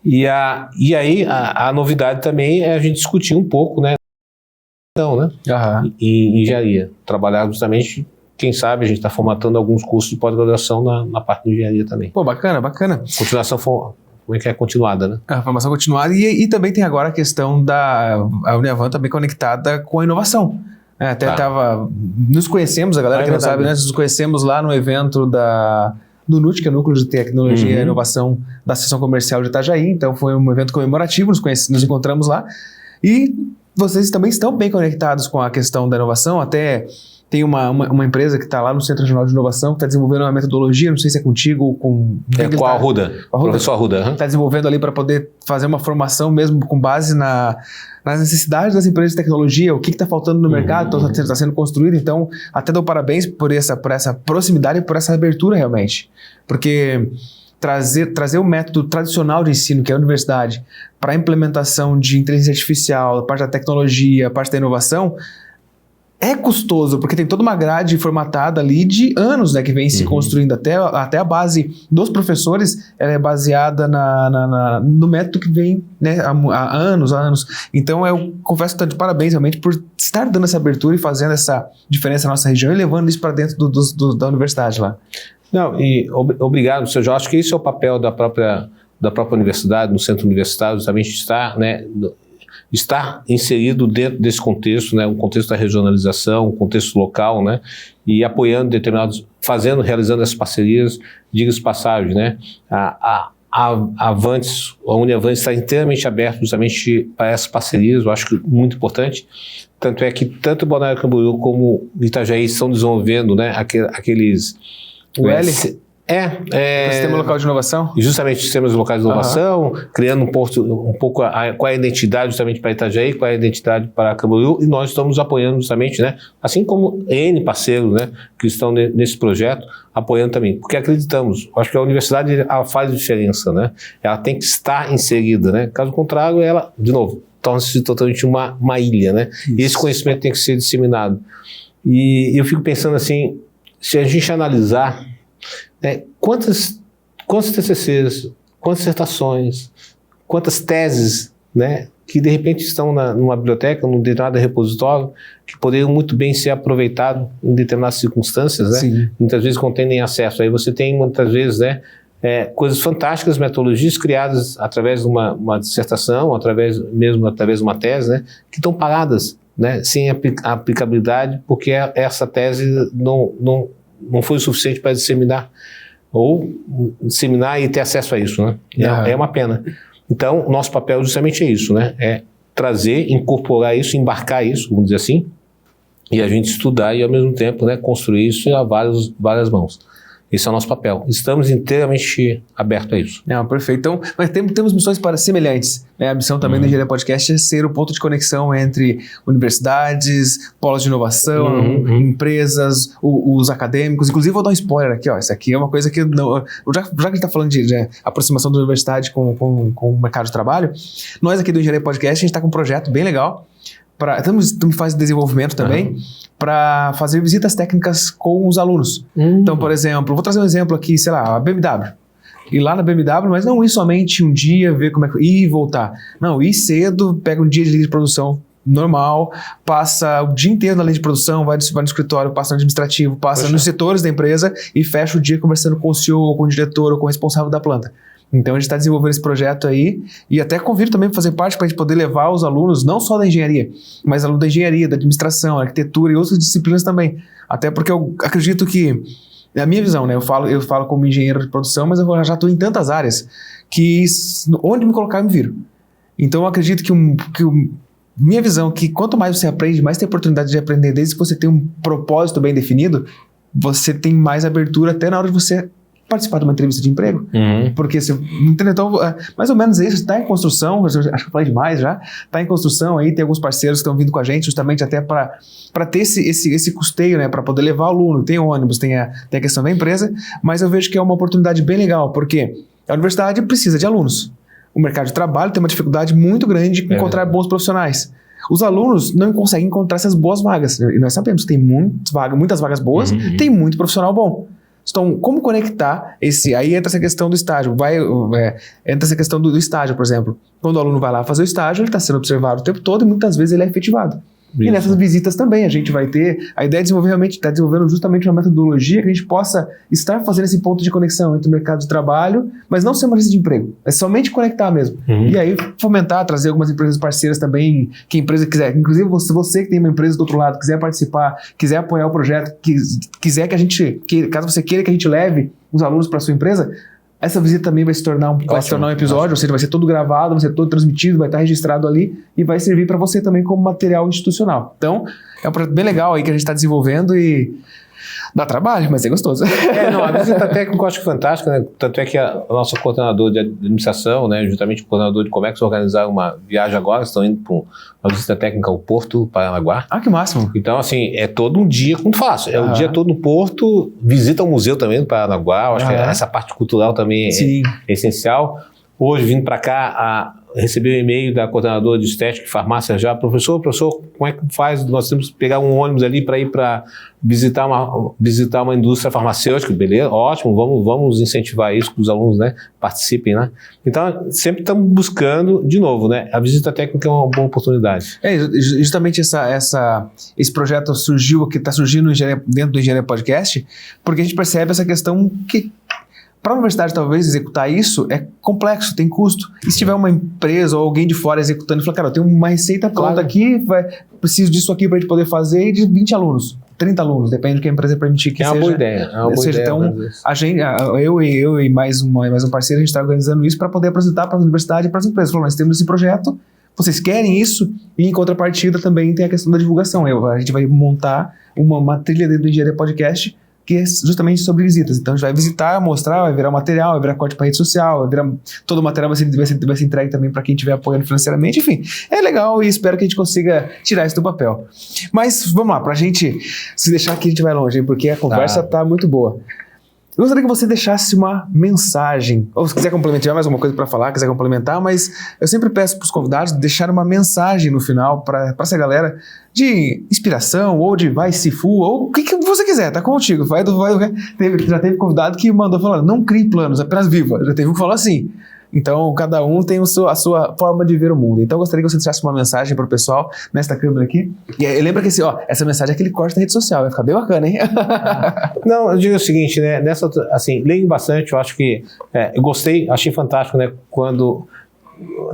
E aí a novidade também é a gente discutir um pouco, né? Em engenharia. Trabalhar justamente, quem sabe, a gente está formatando alguns cursos de pós-graduação na parte de engenharia também. Pô, bacana. Continuação, como é que é continuada, né? A formação continuada e também tem agora a questão da Uniavan também conectada com a inovação. Nos conhecemos, a galera que não sabe, né? Nos conhecemos lá no evento do NUT, que é o Núcleo de Tecnologia e Inovação da Associação Comercial de Itajaí. Então foi um evento comemorativo, nos encontramos lá. E vocês também estão bem conectados com a questão da inovação. Até tem uma empresa que está lá no Centro Regional de Inovação que está desenvolvendo uma metodologia, não sei se é contigo ou com... com a Arruda, professor Arruda. Está desenvolvendo ali para poder fazer uma formação mesmo com base nas necessidades das empresas de tecnologia, o que está faltando no mercado, está sendo construído. Então, até dou parabéns por essa proximidade e por essa abertura realmente. Porque trazer o método tradicional de ensino, que é a universidade, para a implementação de inteligência artificial, a parte da tecnologia, a parte da inovação, é custoso, porque tem toda uma grade formatada ali de anos, né, que vem se construindo. Até a base dos professores, ela é baseada no método que vem, né, há anos. Então, eu confesso que estou de parabéns realmente por estar dando essa abertura e fazendo essa diferença na nossa região e levando isso para dentro da universidade lá. Não, e obrigado, Sr. Jorge. Acho que esse é o papel da própria universidade, no centro universitário, justamente estar inserido dentro desse contexto, né, um contexto da regionalização, um contexto local, né, e apoiando determinados, realizando essas parcerias, diga-se passagem, né, a Uniavan está inteiramente aberta justamente para essas parcerias, eu acho que muito importante, tanto é que tanto Balneário Camboriú como Itajaí estão desenvolvendo, né, aqueles... O L? Sistema local de inovação? Justamente sistemas locais de inovação, criando um pouco qual é a identidade justamente para Itajaí, qual é a identidade para Camboriú, e nós estamos apoiando justamente, né, assim como N parceiros, né, que estão nesse projeto, apoiando também, porque acreditamos, acho que a universidade ela faz diferença, né, ela tem que estar inserida, né, caso contrário ela, de novo, torna-se totalmente uma ilha, né, e esse conhecimento tem que ser disseminado. E eu fico pensando assim, se a gente analisar quantas TCCs, quantas dissertações, quantas teses, né, que de repente estão numa biblioteca, num determinado repositório, que poderiam muito bem ser aproveitados em determinadas circunstâncias, né? Sim. Muitas vezes não tem nem acesso. Aí você tem muitas vezes, né, coisas fantásticas, metodologias criadas através de uma dissertação, através de uma tese, né, que estão paradas, né, sem aplicabilidade, porque essa tese não foi o suficiente para disseminar e ter acesso a isso, né? É uma pena. Então, nosso papel justamente é isso, né? É trazer, incorporar isso, embarcar isso, vamos dizer assim, e a gente estudar e ao mesmo tempo, né, construir isso a várias mãos. Esse é o nosso papel. Estamos inteiramente abertos a isso. Perfeito. Então, mas temos missões semelhantes. Né? A missão também do Engenharia Podcast é ser o ponto de conexão entre universidades, polos de inovação, empresas, os acadêmicos. Inclusive, vou dar um spoiler aqui. Isso aqui é uma coisa que... já que a gente está falando de aproximação da universidade com o mercado de trabalho, nós aqui do Engenharia Podcast, a gente está com um projeto bem legal estamos em fase de desenvolvimento também, para fazer visitas técnicas com os alunos. Então, por exemplo, vou trazer um exemplo aqui, sei lá, a BMW. Ir lá na BMW, mas não ir somente um dia, ver como é que... ir e voltar. Não, ir cedo, pega um dia de linha de produção normal, passa o dia inteiro na linha de produção, vai no escritório, passa no administrativo, passa nos setores da empresa e fecha o dia conversando com o CEO, ou com o diretor, ou com o responsável da planta. Então a gente está desenvolvendo esse projeto aí e até convido também para fazer parte para a gente poder levar os alunos, não só da engenharia, mas alunos da engenharia, da administração, arquitetura e outras disciplinas também. Até porque eu acredito que, é a minha visão, né? Eu falo como engenheiro de produção, mas eu já estou em tantas áreas que onde me colocar eu me viro. Então eu acredito minha visão é que quanto mais você aprende, mais tem oportunidade de aprender, desde que você tem um propósito bem definido, você tem mais abertura até na hora de você participar de uma entrevista de emprego. Porque você, então, mais ou menos isso, está em construção, acho que eu falei demais já, está em construção aí, tem alguns parceiros que estão vindo com a gente justamente até para ter esse custeio, né, para poder levar o aluno, tem ônibus, tem a questão da empresa, mas eu vejo que é uma oportunidade bem legal, porque a universidade precisa de alunos. O mercado de trabalho tem uma dificuldade muito grande de encontrar bons profissionais. Os alunos não conseguem encontrar essas boas vagas. E nós sabemos que tem muitas vagas boas, tem muito profissional bom. Então, como conectar esse... Aí entra essa questão do estágio. Entra essa questão do estágio, por exemplo. Quando o aluno vai lá fazer o estágio, ele está sendo observado o tempo todo e muitas vezes ele é efetivado. Isso. E nessas visitas também a gente vai ter... A ideia é estar desenvolvendo justamente uma metodologia que a gente possa estar fazendo esse ponto de conexão entre o mercado de trabalho, mas não ser uma lista de emprego. É somente conectar mesmo. E aí fomentar, trazer algumas empresas parceiras também, que a empresa quiser. Inclusive, você que tem uma empresa do outro lado, quiser participar, quiser apoiar o projeto, quiser que a gente... caso você queira que a gente leve os alunos para a sua empresa... Essa visita também vai se tornar um episódio, ou seja, vai ser todo gravado, vai ser todo transmitido, vai estar registrado ali e vai servir para você também como material institucional. Então, é um projeto bem legal aí que a gente está desenvolvendo e dá trabalho, mas é gostoso. A visita técnica eu acho fantástica, né? Tanto é que a nossa coordenadora de administração, né, juntamente com o coordenador de Comex, organizaram uma viagem agora, estão indo para uma visita técnica ao Porto Paranaguá. Ah, que máximo. Então, assim, é todo um dia como fácil. É o dia todo no Porto, visita o museu também do Paranaguá, eu acho que essa parte cultural também é essencial. Hoje, vindo para cá, recebi um e-mail da coordenadora de estética e farmácia já, professor, como é que faz? Nós temos que pegar um ônibus ali para ir para visitar uma indústria farmacêutica, beleza, ótimo, vamos incentivar isso, que os alunos, né, participem, né? Então, sempre estamos buscando, de novo, né, a visita técnica é uma boa oportunidade. Justamente esse projeto surgiu, que está surgindo dentro do Engenharia Podcast, porque a gente percebe essa questão que para a universidade, talvez, executar isso é complexo, tem custo. E se tiver uma empresa ou alguém de fora executando e falar, cara, eu tenho uma receita pronta aqui, preciso disso aqui para a gente poder fazer, de 20 alunos, 30 alunos, depende do que a empresa permitir que seja. É uma boa ideia. Então, eu e mais um parceiro, a gente está organizando isso para poder apresentar para a universidade e para as empresas. Falou, nós temos esse projeto, vocês querem isso? E em contrapartida também tem a questão da divulgação. A gente vai montar uma trilha dentro do Engenharia Podcast, que é justamente sobre visitas. Então a gente vai visitar, mostrar, vai virar material, vai virar corte para rede social, vai virar todo o material vai ser entregue também para quem estiver apoiando financeiramente. Enfim, é legal e espero que a gente consiga tirar isso do papel. Mas vamos lá, para a gente se deixar aqui a gente vai longe, hein, porque a conversa tá muito boa. Eu gostaria que você deixasse uma mensagem, ou se quiser complementar, tiver mais alguma coisa para falar, quiser complementar, mas eu sempre peço para os convidados deixar uma mensagem no final para essa galera de inspiração, ou de vai se fu, ou o que você quiser, tá contigo. Já teve convidado que mandou falar, não crie planos, apenas viva. Já teve um que falou assim. Então, cada um tem a sua forma de ver o mundo. Então, eu gostaria que você deixasse uma mensagem para o pessoal nesta câmera aqui. E lembra que essa mensagem é aquele corte da rede social, vai ficar bem bacana, hein? Não, eu digo o seguinte, né? Leio bastante, eu acho que eu gostei, achei fantástico, né? Quando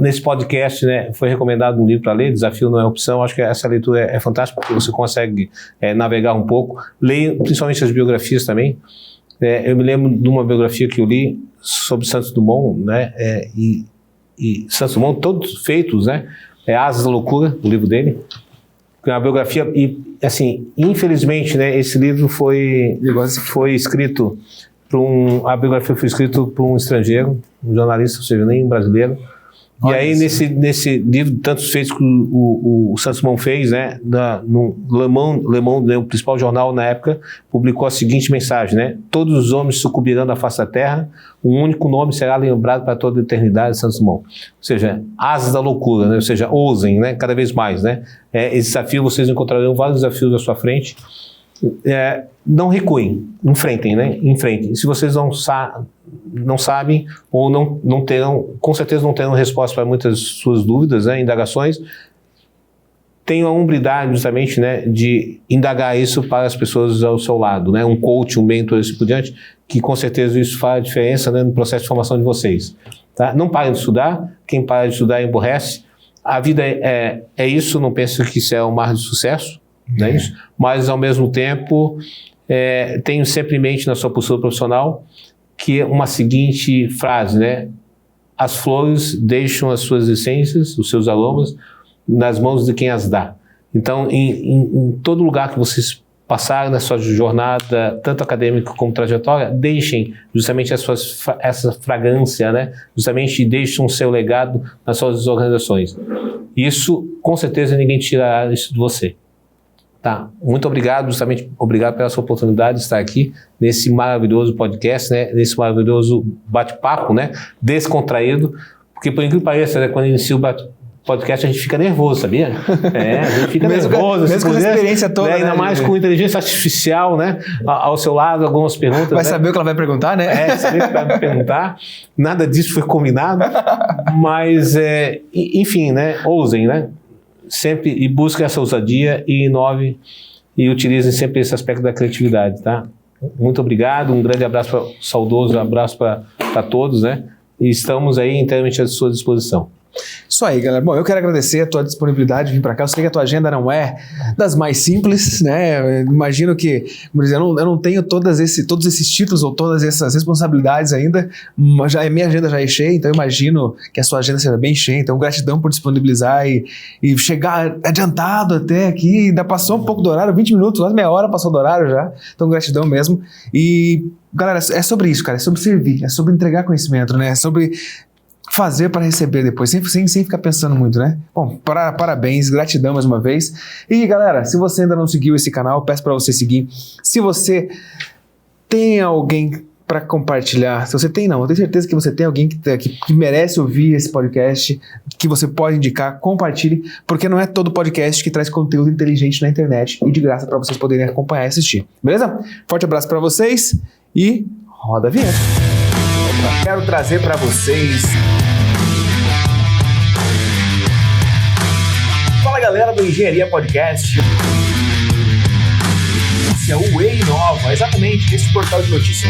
nesse podcast, né, foi recomendado um livro para ler, Desafio Não é Opção. Acho que essa leitura é fantástica, porque você consegue navegar um pouco. Leio principalmente as biografias também. Eu me lembro de uma biografia que eu li sobre Santos Dumont, né, e Santos Dumont, todos feitos, né, Asas da Loucura, o livro dele, que é uma biografia, e assim, infelizmente, né, esse livro foi escrito a biografia foi escrita por um estrangeiro, um jornalista, ou seja, nem brasileiro, E aí, nesse livro, tantos feitos que o Saint-Simon fez, né, no Le Monde, né, o principal jornal na época, publicou a seguinte mensagem, né? Todos os homens sucumbirão da face da terra, um único nome será lembrado para toda a eternidade, Saint-Simon. Ou seja, asas da loucura, né? Ou seja, ousem, né? Cada vez mais, né? Esse desafio, vocês encontrarão vários desafios à sua frente. Não recuem, enfrentem, né? Enfrentem. Se vocês não sabem ou não terão, com certeza não terão resposta para muitas suas dúvidas, né? Indagações, tenham a humildade justamente, né, de indagar isso para as pessoas ao seu lado, né? Um coach, um mentor, assim por diante, que com certeza isso faz a diferença, né, no processo de formação de vocês. Tá? Não parem de estudar, quem para de estudar emborrece. A vida é isso, não penso que isso é um mar de sucesso, né? Isso, mas ao mesmo tempo tenho sempre em mente na sua postura profissional que uma seguinte frase, né? As flores deixam as suas essências, os seus aromas, nas mãos de quem as dá. Então, em todo lugar que vocês passarem na sua jornada, tanto acadêmica como trajetória, deixem justamente essa fragrância, né? Justamente deixem o seu legado nas suas organizações. Isso, com certeza, ninguém tirará isso de você. Tá, muito obrigado, justamente obrigado pela sua oportunidade de estar aqui nesse maravilhoso podcast, né, nesse maravilhoso bate-papo, né, descontraído, porque por incrível que pareça, né, quando inicia o podcast a gente fica nervoso, sabia? A gente fica nervoso. Mesmo com a experiência toda, né, ainda mais com inteligência artificial, né, ao seu lado, algumas perguntas. Vai saber o que ela vai perguntar, né? Saber o que ela vai perguntar. Nada disso foi combinado, mas, enfim, né, ousem, né? Sempre e busquem essa ousadia e inovem e utilizem sempre esse aspecto da criatividade, tá? Muito obrigado, um grande abraço, saudoso abraço para todos, né? E estamos aí inteiramente à sua disposição. Isso aí, galera. Bom, eu quero agradecer a tua disponibilidade de vir para cá. Eu sei que a tua agenda não é das mais simples, né? Eu imagino que, como dizer, eu não tenho todos esses títulos ou todas essas responsabilidades ainda, mas minha agenda já é cheia, então eu imagino que a sua agenda seja bem cheia. Então, gratidão por disponibilizar e chegar adiantado até aqui. Ainda passou um pouco do horário, 20 minutos, quase meia hora passou do horário já. Então, gratidão mesmo. E, galera, é sobre isso, cara. É sobre servir, é sobre entregar conhecimento, né? É sobre fazer para receber depois, sem ficar pensando muito, né? Bom, parabéns, gratidão mais uma vez. E galera, se você ainda não seguiu esse canal, peço para você seguir. Se você tem alguém para compartilhar, se você tem não, eu tenho certeza que você tem alguém que merece ouvir esse podcast, que você pode indicar, compartilhe, porque não é todo podcast que traz conteúdo inteligente na internet e de graça para vocês poderem acompanhar e assistir. Beleza? Forte abraço para vocês e roda a vinheta. Quero trazer para vocês... Fala galera do Engenharia Podcast. Esse é o Way Nova, exatamente esse portal de notícias